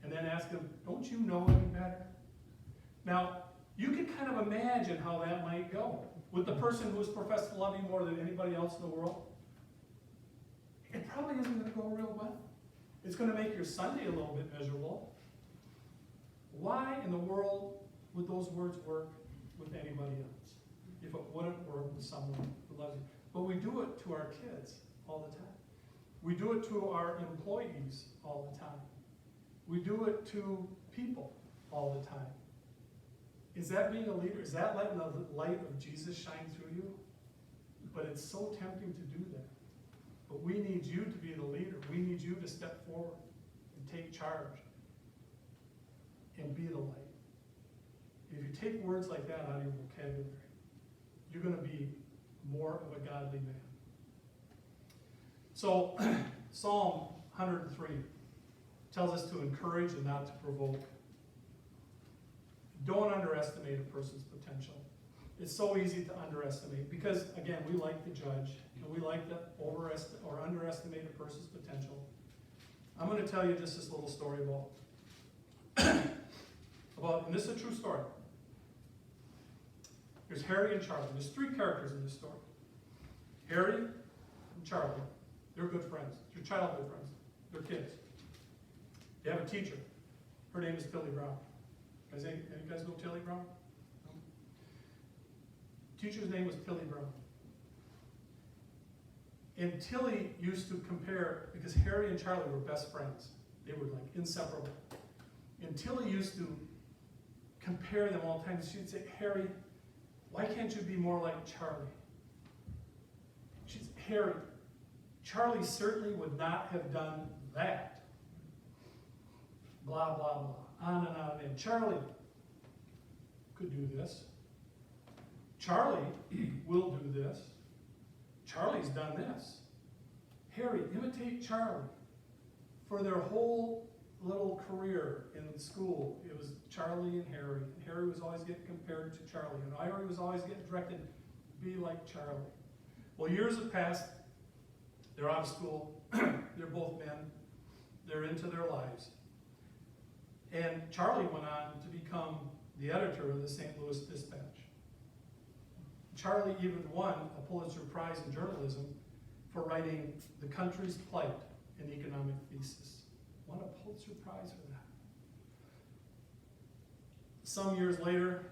and then ask them, don't you know any better? Now, you can kind of imagine how that might go. With the person who's professed to love you more than anybody else in the world, it probably isn't going to go real well. It's going to make your Sunday a little bit miserable. Why in the world would those words work with anybody else if it wouldn't work with someone who loves you? But we do it to our kids all the time. We do it to our employees all the time. We do it to people all the time. Is that being a leader? Is that letting the light of Jesus shine through you? But it's so tempting to do that. But we need you to be the leader. We need you to step forward and take charge and be the light. If you take words like that out of your vocabulary, you're going to be more of a godly man. So, Psalm 103 tells us to encourage and not to provoke. Don't underestimate a person's potential. It's so easy to underestimate because, again, we like to judge and we like to underestimate a person's potential. I'm going to tell you just this little story about, and this is a true story. There's Harry and Charlie. There's three characters in this story. Harry and Charlie, they're good friends. They're childhood friends. They're kids. They have a teacher. Her name is Tilly Brown. Any guys know Tilly Brown? No? Teacher's name was Tilly Brown. And Tilly used to compare, because Harry and Charlie were best friends. They were like inseparable. And Tilly used to compare them all the time. She'd say, Harry, why can't you be more like Charlie? She'd say, Harry, Charlie certainly would not have done that. Blah, blah, blah. On and on. And Charlie could do this. Charlie will do this. Charlie's done this. Harry, imitate Charlie. For their whole little career in school, it was Charlie and Harry. And Harry was always getting compared to Charlie. And Harry was always getting directed, be like Charlie. Well, years have passed. They're out of school. They're both men. They're into their lives. And Charlie went on to become the editor of the St. Louis Dispatch. Charlie even won a Pulitzer Prize in journalism for writing The Country's Plight, an Economic Thesis. Won a Pulitzer Prize for that. Some years later,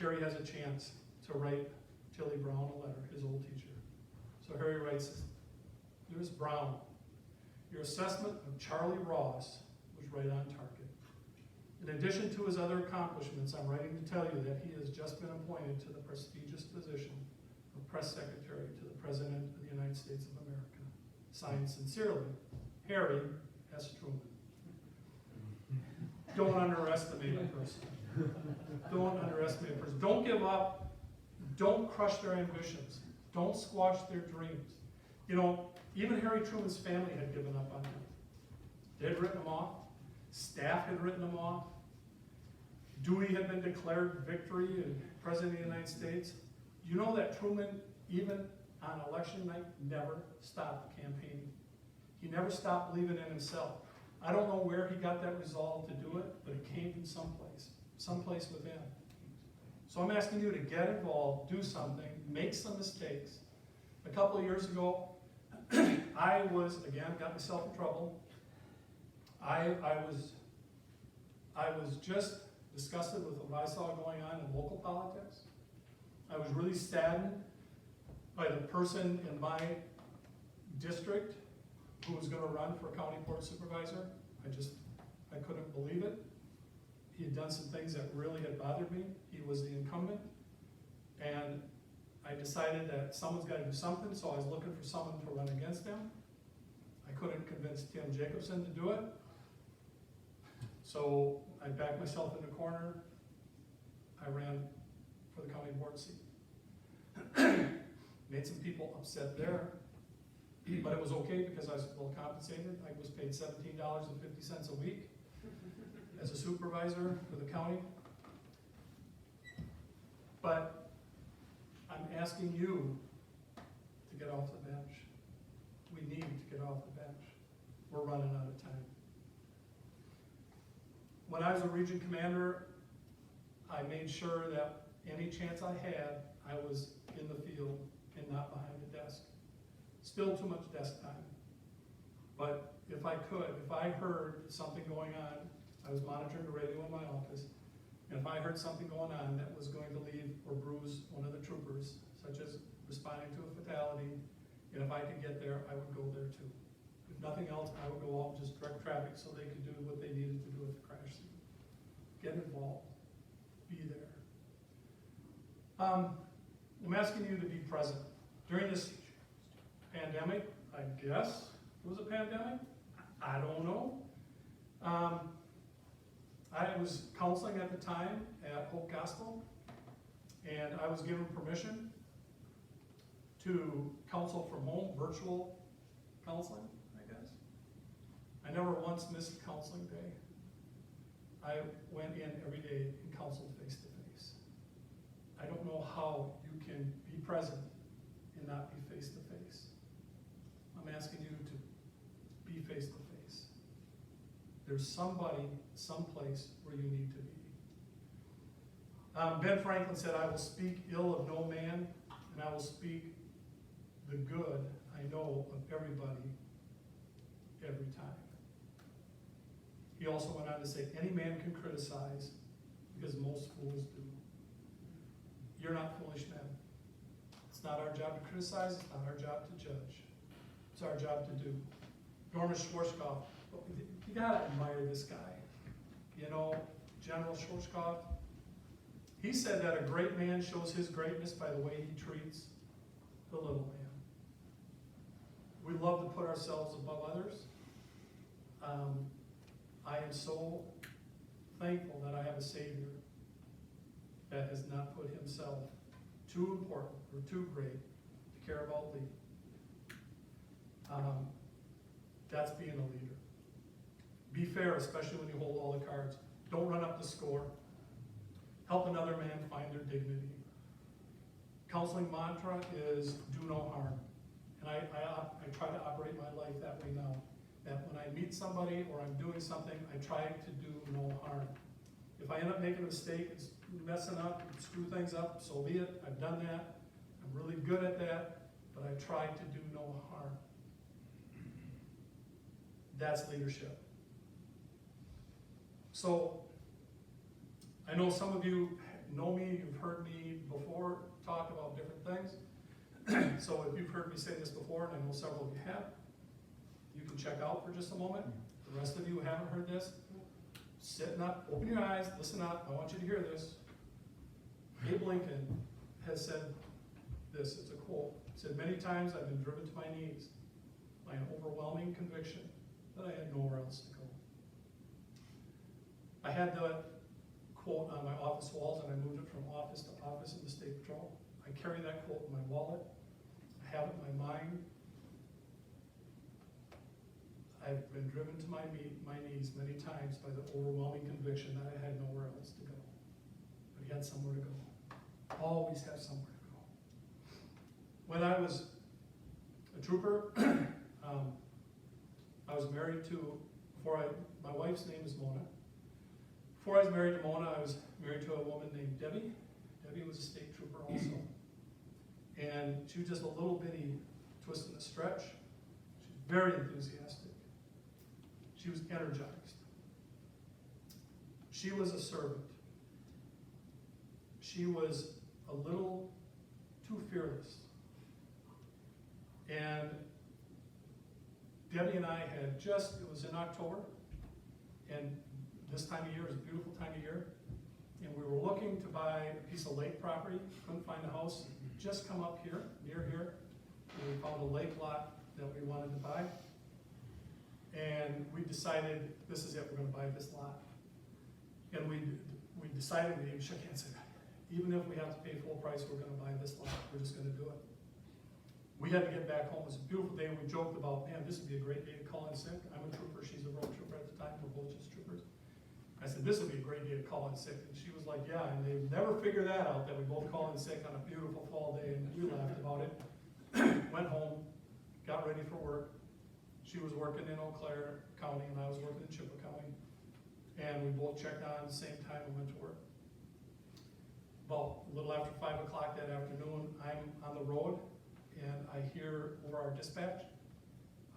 Harry has a chance to write Tilly Brown a letter, his old teacher. So Harry writes, "Dearest Brown, your assessment of Charlie Ross was right on target. In addition to his other accomplishments, I'm writing to tell you that he has just been appointed to the prestigious position of Press Secretary to the President of the United States of America. Signed sincerely, Harry S. Truman." Don't underestimate a person. Don't underestimate a person. Don't give up. Don't crush their ambitions. Don't squash their dreams. You know, even Harry Truman's family had given up on him. They had written him off. Staff had written him off. Dewey had been declared victory and President of the United States. You know that Truman, even on election night, never stopped campaigning. He never stopped believing in himself. I don't know where he got that resolve to do it, but it came from someplace within. So I'm asking you to get involved, do something, make some mistakes. A couple of years ago, I got myself in trouble. I was just disgusted with what I saw going on in local politics. I was really saddened by the person in my district who was going to run for county board supervisor. I couldn't believe it. He had done some things that really had bothered me. He was the incumbent. And I decided that someone's got to do something, so I was looking for someone to run against him. I couldn't convince Tim Jacobson to do it. So I backed myself in the corner. I ran for the county board seat. Made some people upset there, but it was okay because I was well compensated. I was paid $17.50 a week as a supervisor for the county. But I'm asking you to get off the bench. We need to get off the bench. We're running out of time. When I was a region commander, I made sure that any chance I had, I was in the field and not behind a desk. Still too much desk time. But if I heard something going on, I was monitoring the radio in my office, and if I heard something going on that was going to leave or bruise one of the troopers, such as responding to a fatality, and if I could get there, I would go there too. If nothing else, I would go out and just direct traffic so they could do what they needed to do at the crash scene. Get involved. Be there. I'm asking you to be present. During this pandemic, I guess it was a pandemic? I don't know. I was counseling at the time at Hope Gospel, and I was given permission to counsel from home, virtual counseling, I guess. I never once missed a counseling day. I went in every day and counseled face to face. I don't know how you can be present and not be face to face. I'm asking you to be face to face. there's somebody, someplace where you need to be. Ben Franklin said, I will speak ill of no man, and I will speak the good I know of everybody every time. He also went on to say, any man can criticize because most fools do. You're not foolish men. It's not our job to criticize, it's not our job to judge. It's our job to do. Norman Schwarzkopf, you gotta admire this guy. You know, General Schwarzkopf, he said that a great man shows his greatness by the way he treats the little man. We love to put ourselves above others. I am so thankful that I have a Savior that has not put himself too important or too great to care about Lee. That's being a leader. Be fair, especially when you hold all the cards. Don't run up the score. Help another man find their dignity. Counseling mantra is do no harm. And I try to operate my life that way now. That when I meet somebody or I'm doing something, I try to do no harm. If I end up making a mistake, it's messing up, screw things up, so be it. I've done that. I'm really good at that, but I try to do no harm. That's leadership. So, I know some of you know me, you've heard me before talk about different things. So if you've heard me say this before, and I know several of you have, you can check out for just a moment. The rest of you who haven't heard this, sitting up, open your eyes, listen up, I want you to hear this. Abe Lincoln has said this, it's a quote. He said, many times I've been driven to my knees by an overwhelming conviction that I had nowhere else to go. I had that quote on my office walls, and I moved it from office to office in the State Patrol. I carry that quote in my wallet. I have it in my mind. I've been driven to my knees many times by the overwhelming conviction that I had nowhere else to go. But he had somewhere to go. Always have somewhere to go. When I was a trooper, I was married to, my wife's name is Mona. Before I was married to Mona, I was married to a woman named Debbie. Debbie was a state trooper also. And she was just a little bitty twist and a stretch. She was very enthusiastic. She was energized. She was a servant. She was a little too fearless. And Debbie and I had just, it was in October, and this time of year is a beautiful time of year, and we were looking to buy a piece of lake property, couldn't find a house, just come up here, near here, and we found a lake lot that we wanted to buy, and we decided, this is it, we're gonna buy this lot. And we decided, we shook hands and said, even if we have to pay full price, we're gonna buy this lot, we're just gonna do it. We had to get back home, it was a beautiful day, and we joked about, man, this would be a great day to call in sick. I'm a trooper, she's a road trooper at the time, we're both just troopers. I said, this would be a great day to call in sick, and she was like, yeah, and they never figured that out, that we both call in sick on a beautiful fall day, and we laughed about it. Went home, got ready for work. She was working in Eau Claire County, and I was working in Chippewa County, and we both checked on at the same time and went to work. About a little after 5 o'clock that afternoon, I'm on the road, and I hear over our dispatch,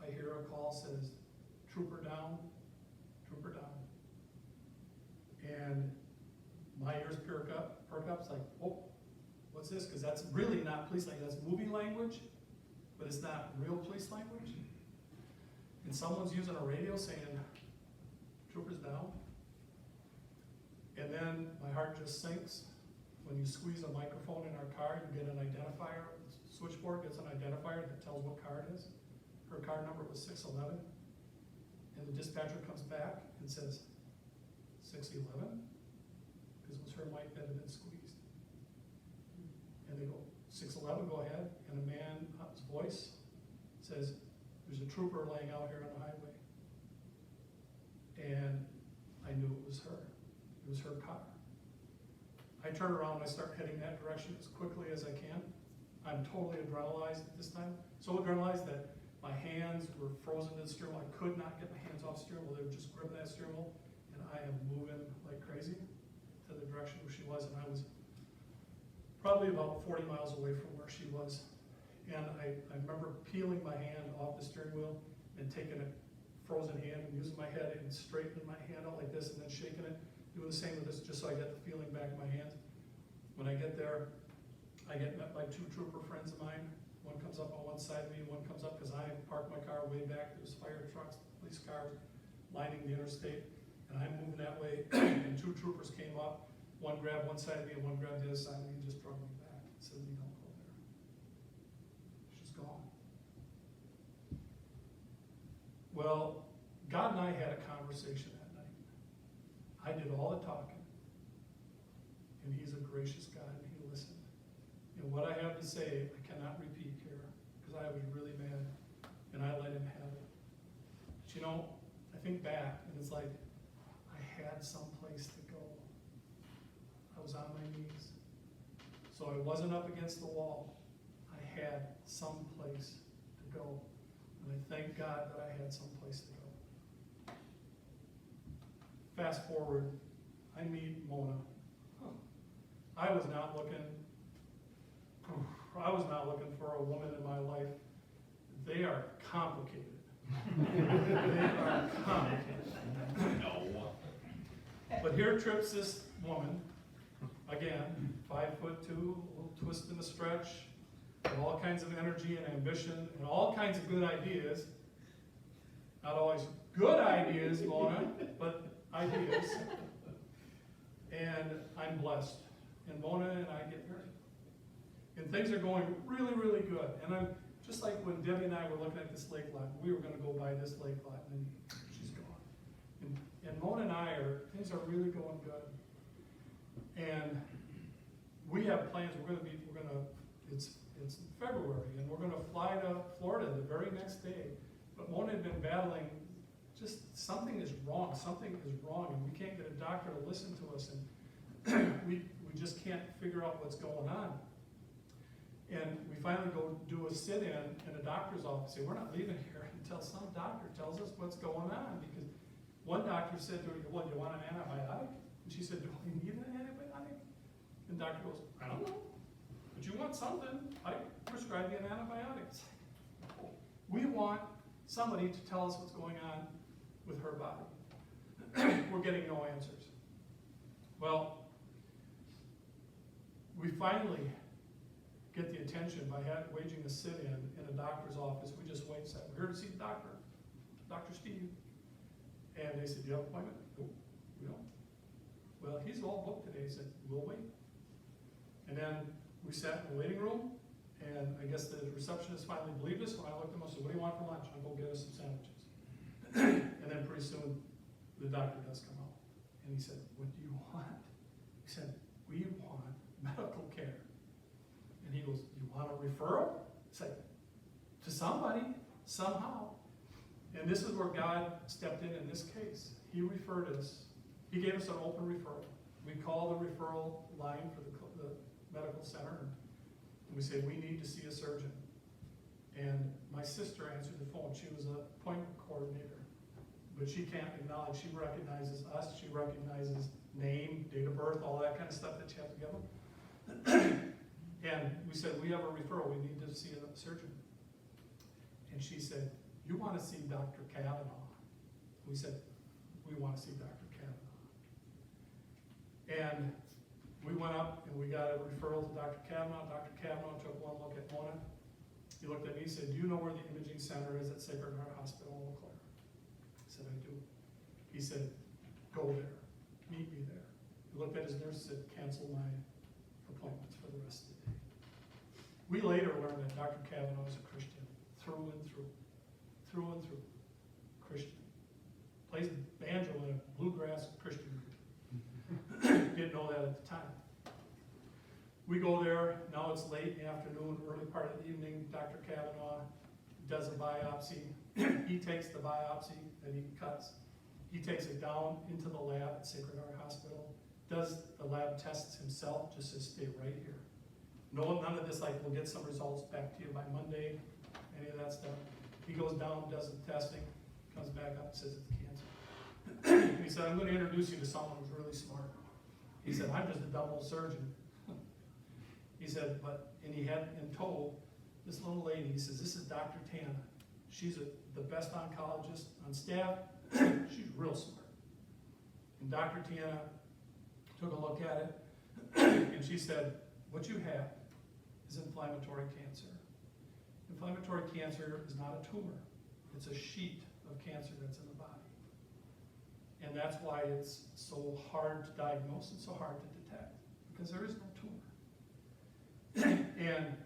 I hear a call says, trooper down, trooper down. And my ears perk up, it's like, oh, what's this? Because that's really not police language, that's movie language, but it's not real police language. And someone's using a radio saying, troopers down. And then my heart just sinks. When you squeeze a microphone in our car, you get an identifier. The switchboard gets an identifier that tells what car it is. Her car number was 611. And the dispatcher comes back and says, 611? Because it was her mic that had been squeezed. And they go, 611, go ahead. And a man's voice says, there's a trooper laying out here on the highway. And I knew it was her. It was her car. I turn around and I start heading that direction as quickly as I can. I'm totally adrenalized at this time. So adrenalized that My hands were frozen to the steering wheel. I could not get my hands off the steering wheel. They were just gripping that steering wheel, and I am moving like crazy to the direction where she was, and I was probably about 40 miles away from where she was. And I remember peeling my hand off the steering wheel and taking a frozen hand and using my head and straightening my hand out like this and then shaking it, doing the same with this just so I get the feeling back in my hands. When I get there, I get met by 2 trooper friends of mine. One comes up on one side of me, one comes up because I parked my car way back. There's fire trucks, police cars lining the interstate, and I'm moving that way. And 2 troopers came up. One grabbed one side of me and one grabbed the other side of me and just drug me back. And said, "You don't go there." She's gone. Well, God and I had a conversation that night. I did all the talking, and He's a gracious God, and He listened. And what I have to say, I cannot repeat here, because I was really mad, and I let Him have it. But you know, I think back, and it's like, I had some place to go. I was on my knees. So I wasn't up against the wall. I had some place to go. And I thank God that I had some place to go. Fast forward, I meet Mona. I was not looking for a woman in my life. They are complicated. They are complicated.
No.
But here trips this woman, again, 5'2", a little twist and a stretch, with all kinds of energy and ambition and all kinds of good ideas. Not always good ideas, Mona, but ideas. And I'm blessed. And Mona and I get married. And things are going really, really good. And I'm just like when Debbie and I were looking at this lake lot, we were going to go buy this lake lot, and then she's gone. And Mona and I things are really going good. And we have plans. It's February, and we're going to fly to Florida the very next day. But Mona had been battling, just something is wrong, and we can't get a doctor to listen to us, and we just can't figure out what's going on. And we finally go do a sit-in a doctor's office. Say, we're not leaving here until some doctor tells us what's going on, because one doctor said to her, "Well, do you want an antibiotic?" And she said, "Do I need an antibiotic?" And the doctor goes, "I don't know, but you want something, I prescribe you an antibiotic." We want somebody to tell us what's going on with her body. We're getting no answers. Well, we finally get the attention by waging a sit-in a doctor's office. We just wait and say, "We're here to see the doctor, Dr. Steve." And they said, "Do you have an appointment?" "Nope, we don't." "Well, he's all booked today." He said, "We'll wait." And then we sat in the waiting room, and I guess the receptionist finally believed us. When I looked at him, I said, "What do you want for lunch?" "I'll go get us some sandwiches." And then pretty soon, the doctor does come out. And he said, "What do you want?" He said, "We want medical care." And he goes, "You want a referral?" I said, "To somebody, somehow." And this is where God stepped in this case. He referred us. He gave us an open referral. We call the referral line for the medical center, and we say, "We need to see a surgeon." And my sister answered the phone. She was an appointment coordinator. But she can't acknowledge. She recognizes us. She recognizes name, date of birth, all that kind of stuff that you have to give them. And we said, "We have a referral. We need to see a surgeon." And she said, "You want to see Dr. Kavanaugh?" We said, "We want to see Dr. Kavanaugh." And we went up and we got a referral to Dr. Kavanaugh. Dr. Kavanaugh took one look at Mona. He looked at me and said, "Do you know where the imaging center is at Sacred Heart Hospital in Eau Claire?" I said, "I do." He said, "Go there. Meet me there." He looked at his nurse and said, "Cancel my appointments for the rest of the day." We later learned that Dr. Kavanaugh is a Christian, through and through. Through and through. Christian. Plays banjo in a bluegrass Christian group. Didn't know that at the time. We go there, now it's late in the afternoon, early part of the evening. Dr. Kavanaugh does a biopsy. He takes the biopsy that he cuts. He takes it down into the lab at Sacred Heart Hospital, does the lab tests himself, just says, "Stay right here." No, none of this like, "We'll get some results back to you by Monday," any of that stuff. He goes down, does the testing, comes back up and says it's cancer. He said, I'm going to introduce you to someone who's really smart. He said, I'm just a dumb old surgeon. He said, and he had in tow this little lady. He says, this is Dr. Tana. She's the best oncologist on staff. She's real smart. And Dr. Tana took a look at it, and she said, what you have is inflammatory cancer. Inflammatory cancer is not a tumor. It's a sheet of cancer that's in the body. And that's why it's so hard to diagnose and so hard to detect, because there is no tumor. And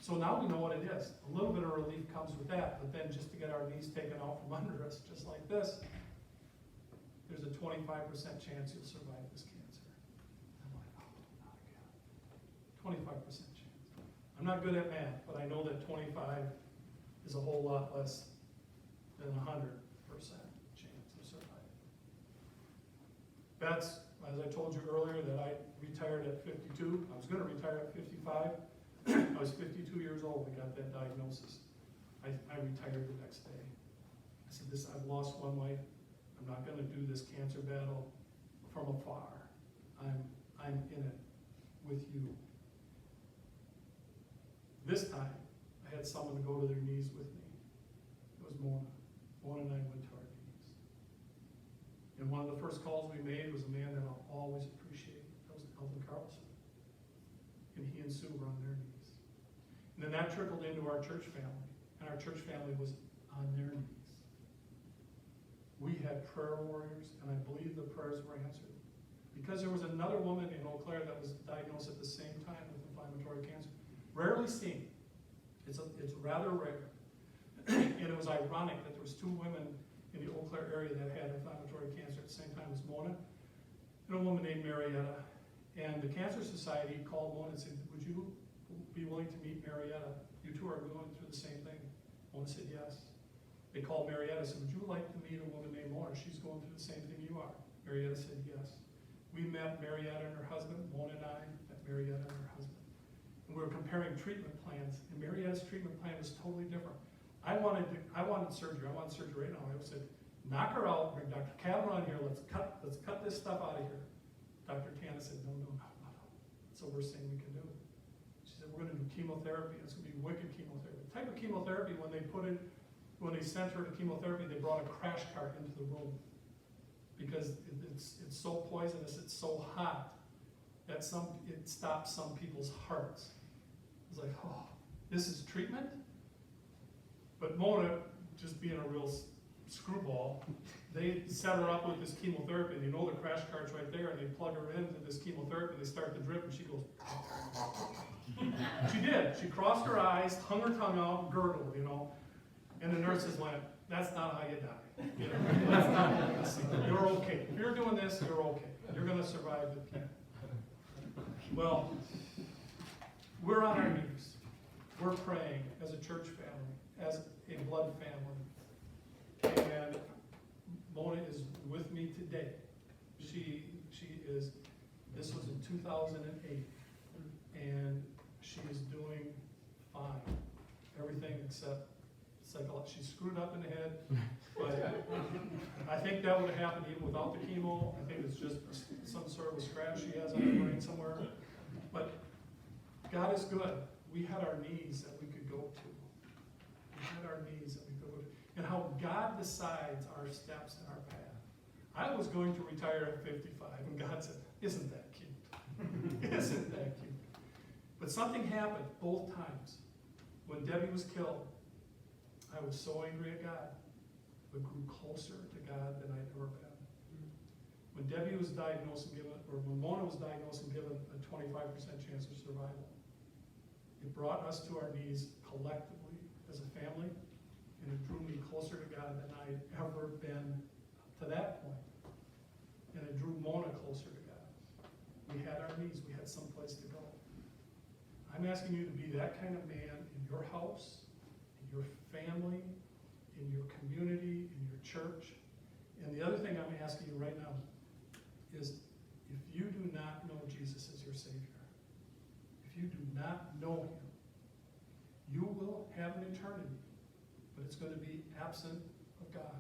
so now we know what it is. A little bit of relief comes with that, but then just to get our knees taken out from under us, just like this, there's a 25% chance you'll survive this cancer. I'm like, oh, not again. 25% chance. I'm not good at math, but I know that 25 is a whole lot less than 100% chance of surviving. That's, as I told you earlier, that I retired at 52. I was going to retire at 55. I was 52 years old. I got that diagnosis. I retired the next day. I said, I've lost one life. I'm not going to do this cancer battle from afar. I'm in it with you. This time, I had someone to go to their knees with me. It was Mona. Mona and I went to our knees. And one of the first calls we made was a man that I'll always appreciate. That was Elvin Carlson. And he and Sue were on their knees. And then that trickled into our church family. And our church family was on their knees. We had prayer warriors, and I believe the prayers were answered. Because there was another woman in Eau Claire that was diagnosed at the same time with inflammatory cancer. Rarely seen. It's rather rare. And it was ironic that there was two women in the Eau Claire area that had inflammatory cancer at the same time as Mona, and a woman named Marietta. And the Cancer Society called Mona and said, would you be willing to meet Marietta? You two are going through the same thing. Mona said yes. They called Marietta and said, would you like to meet a woman named Mona? She's going through the same thing you are. Marietta said yes. We met Marietta and her husband. Mona and I met Marietta and her husband. And we were comparing treatment plans, and Marietta's treatment plan was totally different. I wanted surgery. I wanted surgery right now. I said, knock her out, bring Dr. Kavanaugh in here, let's cut this stuff out of here. Dr. Tana said, no. It's the worst thing we can do. She said, we're going to do chemotherapy. It's going to be wicked chemotherapy. The type of chemotherapy, when they sent her to chemotherapy, they brought a crash cart into the room. Because it's so poisonous, it's so hot, that it stops some people's hearts. It's like, oh, this is treatment? But Mona, just being a real screwball, they set her up with this chemotherapy. They know the crash cart's right there, and they plug her into this chemotherapy, and they start the drip, and she goes, she did. She crossed her eyes, hung her tongue out, gurgled, and the nurses went, that's not how you die. That's not how you see. You're okay. If you're doing this, you're okay. You're going to survive the cancer. Well, we're on our knees. We're praying as a church family, as a blood family. And Mona is with me today. She is, this was in 2008, and she is doing fine. Everything except psychology. She's screwed up in the head, but I think that would have happened even without the chemo. I think it's just some sort of a scratch she has on her brain somewhere. But God is good. We had our knees that we could go to. We had our knees that we could go to. And how God decides our steps and our path. I was going to retire at 55, and God said, isn't that cute? Isn't that cute? But something happened both times. When Debbie was killed, I was so angry at God, but grew closer to God than I'd ever been. When Debbie was diagnosed and when Mona was diagnosed and given a 25% chance of survival, it brought us to our knees collectively as a family, and it drew me closer to God than I'd ever been to that point. And it drew Mona closer to God. We had our knees, we had some place to go. I'm asking you to be that kind of man in your house, in your family, in your community, in your church. And the other thing I'm asking you right now is, if you do not know Jesus as your Savior, if you do not know Him, you will have an eternity but it's going to be absent of God.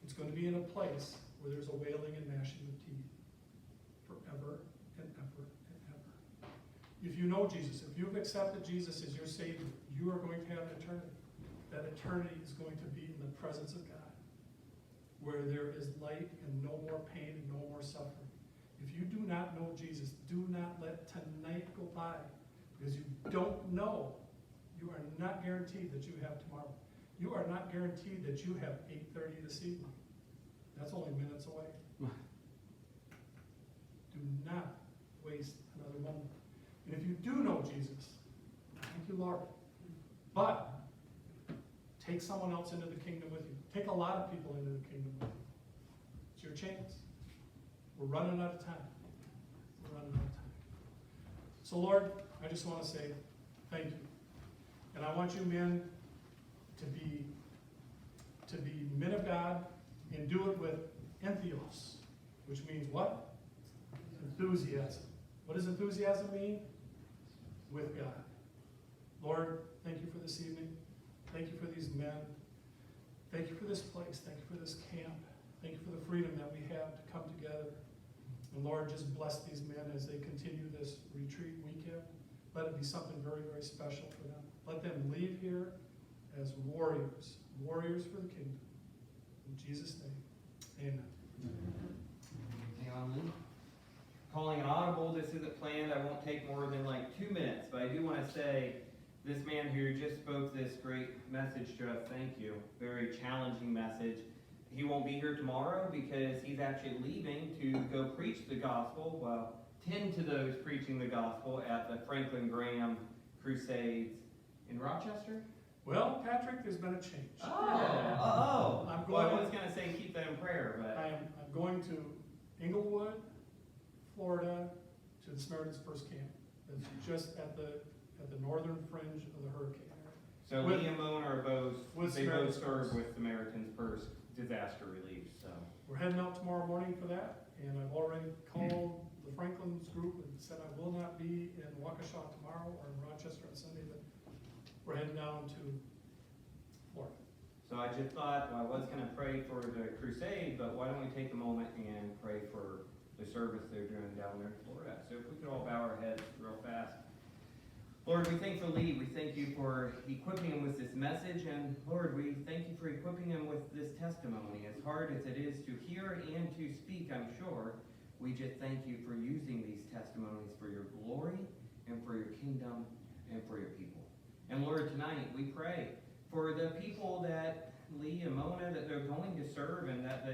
It's going to be in a place where there's a wailing and gnashing of teeth forever and ever and ever. If you know Jesus, if you've accepted Jesus as your Savior, you are going to have an eternity. That eternity is going to be in the presence of God, where there is light and no more pain and no more suffering. If you do not know Jesus, do not let tonight go by, because you don't know. You are not guaranteed that you have tomorrow. You are not guaranteed that you have 8:30 this evening. That's only minutes away. Do not waste another moment. And if you do know Jesus, thank you, Lord. But take someone else into the kingdom with you. Take a lot of people into the kingdom with you. It's your chance. We're running out of time. We're running out of time. So, Lord, I just want to say thank you. And I want you men to be men of God and do it with entheos, which means what? Enthusiasm. What does enthusiasm mean? With God. Lord, thank you for this evening. Thank you for these men. Thank you for this place. Thank you for this camp. Thank you for the freedom that we have to come together. And Lord, just bless these men as they continue this retreat weekend. Let it be something very, very special for them. Let them leave here as warriors, warriors for the kingdom. In Jesus' name, amen.
Hang on, Lee. Calling an audible, this isn't planned. I won't take more than like 2 minutes, but I do want to say, this man who just spoke this great message to us, thank you. Very challenging message. He won't be here tomorrow because he's actually leaving to go preach the gospel, well, tend to those preaching the gospel at the Franklin Graham Crusades in Rochester.
Well, Patrick, there's been a change.
Oh.
I'm
Well, I
going-
was going to say keep that in prayer, but
I'm going to Inglewood, Florida, to the Samaritan's First Camp. That's just at the northern fringe of the hurricane area.
so
With-
Lee and Mona are both,
with
they both
Samaritan's
serve
Purse.
with Samaritan's Purse disaster relief, so.
We're heading out tomorrow morning for that, and I've already called the Franklin's group and said I will not be in Waukesha tomorrow or in Rochester on Sunday, but we're heading down to Florida.
So I just thought, well, I was going to pray for the crusade, but why don't we take a moment and pray for the service they're doing down there in Florida? So if we could all bow our heads real fast. Lord, we thank for Lee. We thank you for equipping him with this message. And Lord, we thank you for equipping him with this testimony. As hard as it is to hear and to speak, I'm sure, we just thank you for using these testimonies for your glory and for your kingdom and for your people. And Lord, tonight we pray for the people that Lee and Mona, that they're going to serve, and that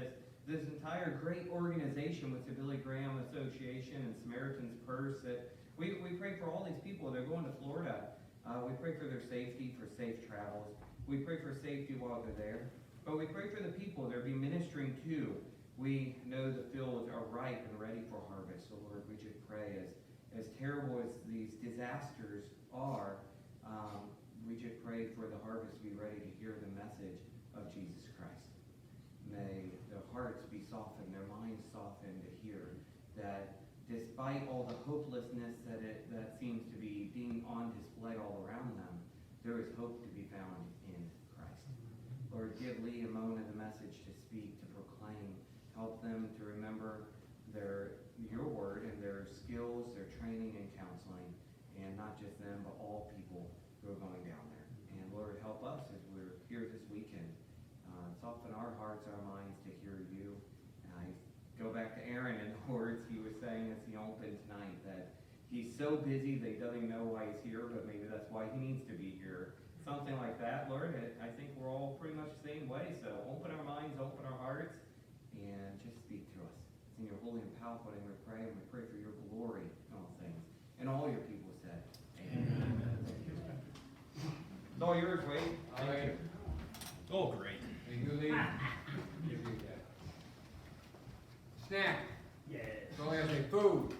this entire great organization with the Billy Graham Association and Samaritan's Purse, that we pray for all these people. They're going to Florida. We pray for their safety, for safe travels. We pray for safety while they're there. But we pray for the people they'll be ministering to. We know the fields are ripe and ready for harvest. So Lord, we just pray, as terrible as these disasters are, we just pray for the harvest to be ready to hear the message of Jesus Christ. May their hearts be softened, their minds softened to hear that despite all the hopelessness that seems to be being on display all around them, there is hope to be found in Christ. Lord, give Lee and Mona the message to speak, to proclaim. Help them to remember your word and their skills, their training and counseling, and not just them, but all people who are going down there. And Lord, help us as we're here this weekend. Soften our hearts, our minds to hear you. I go back to Aaron and the words he was saying as he opened tonight, that he's so busy that he doesn't even know why he's here, but maybe that's why he needs to be here. Something like that, Lord. I think we're all pretty much the same way. So open our minds, open our hearts, and just speak to us. It's in your holy and powerful name we pray, and we pray for your glory in all things. And all your people said, amen. It's all yours, Wade.
All right.
Oh, great.
Thank you, Lee. Snack.
Yeah.
So I say food.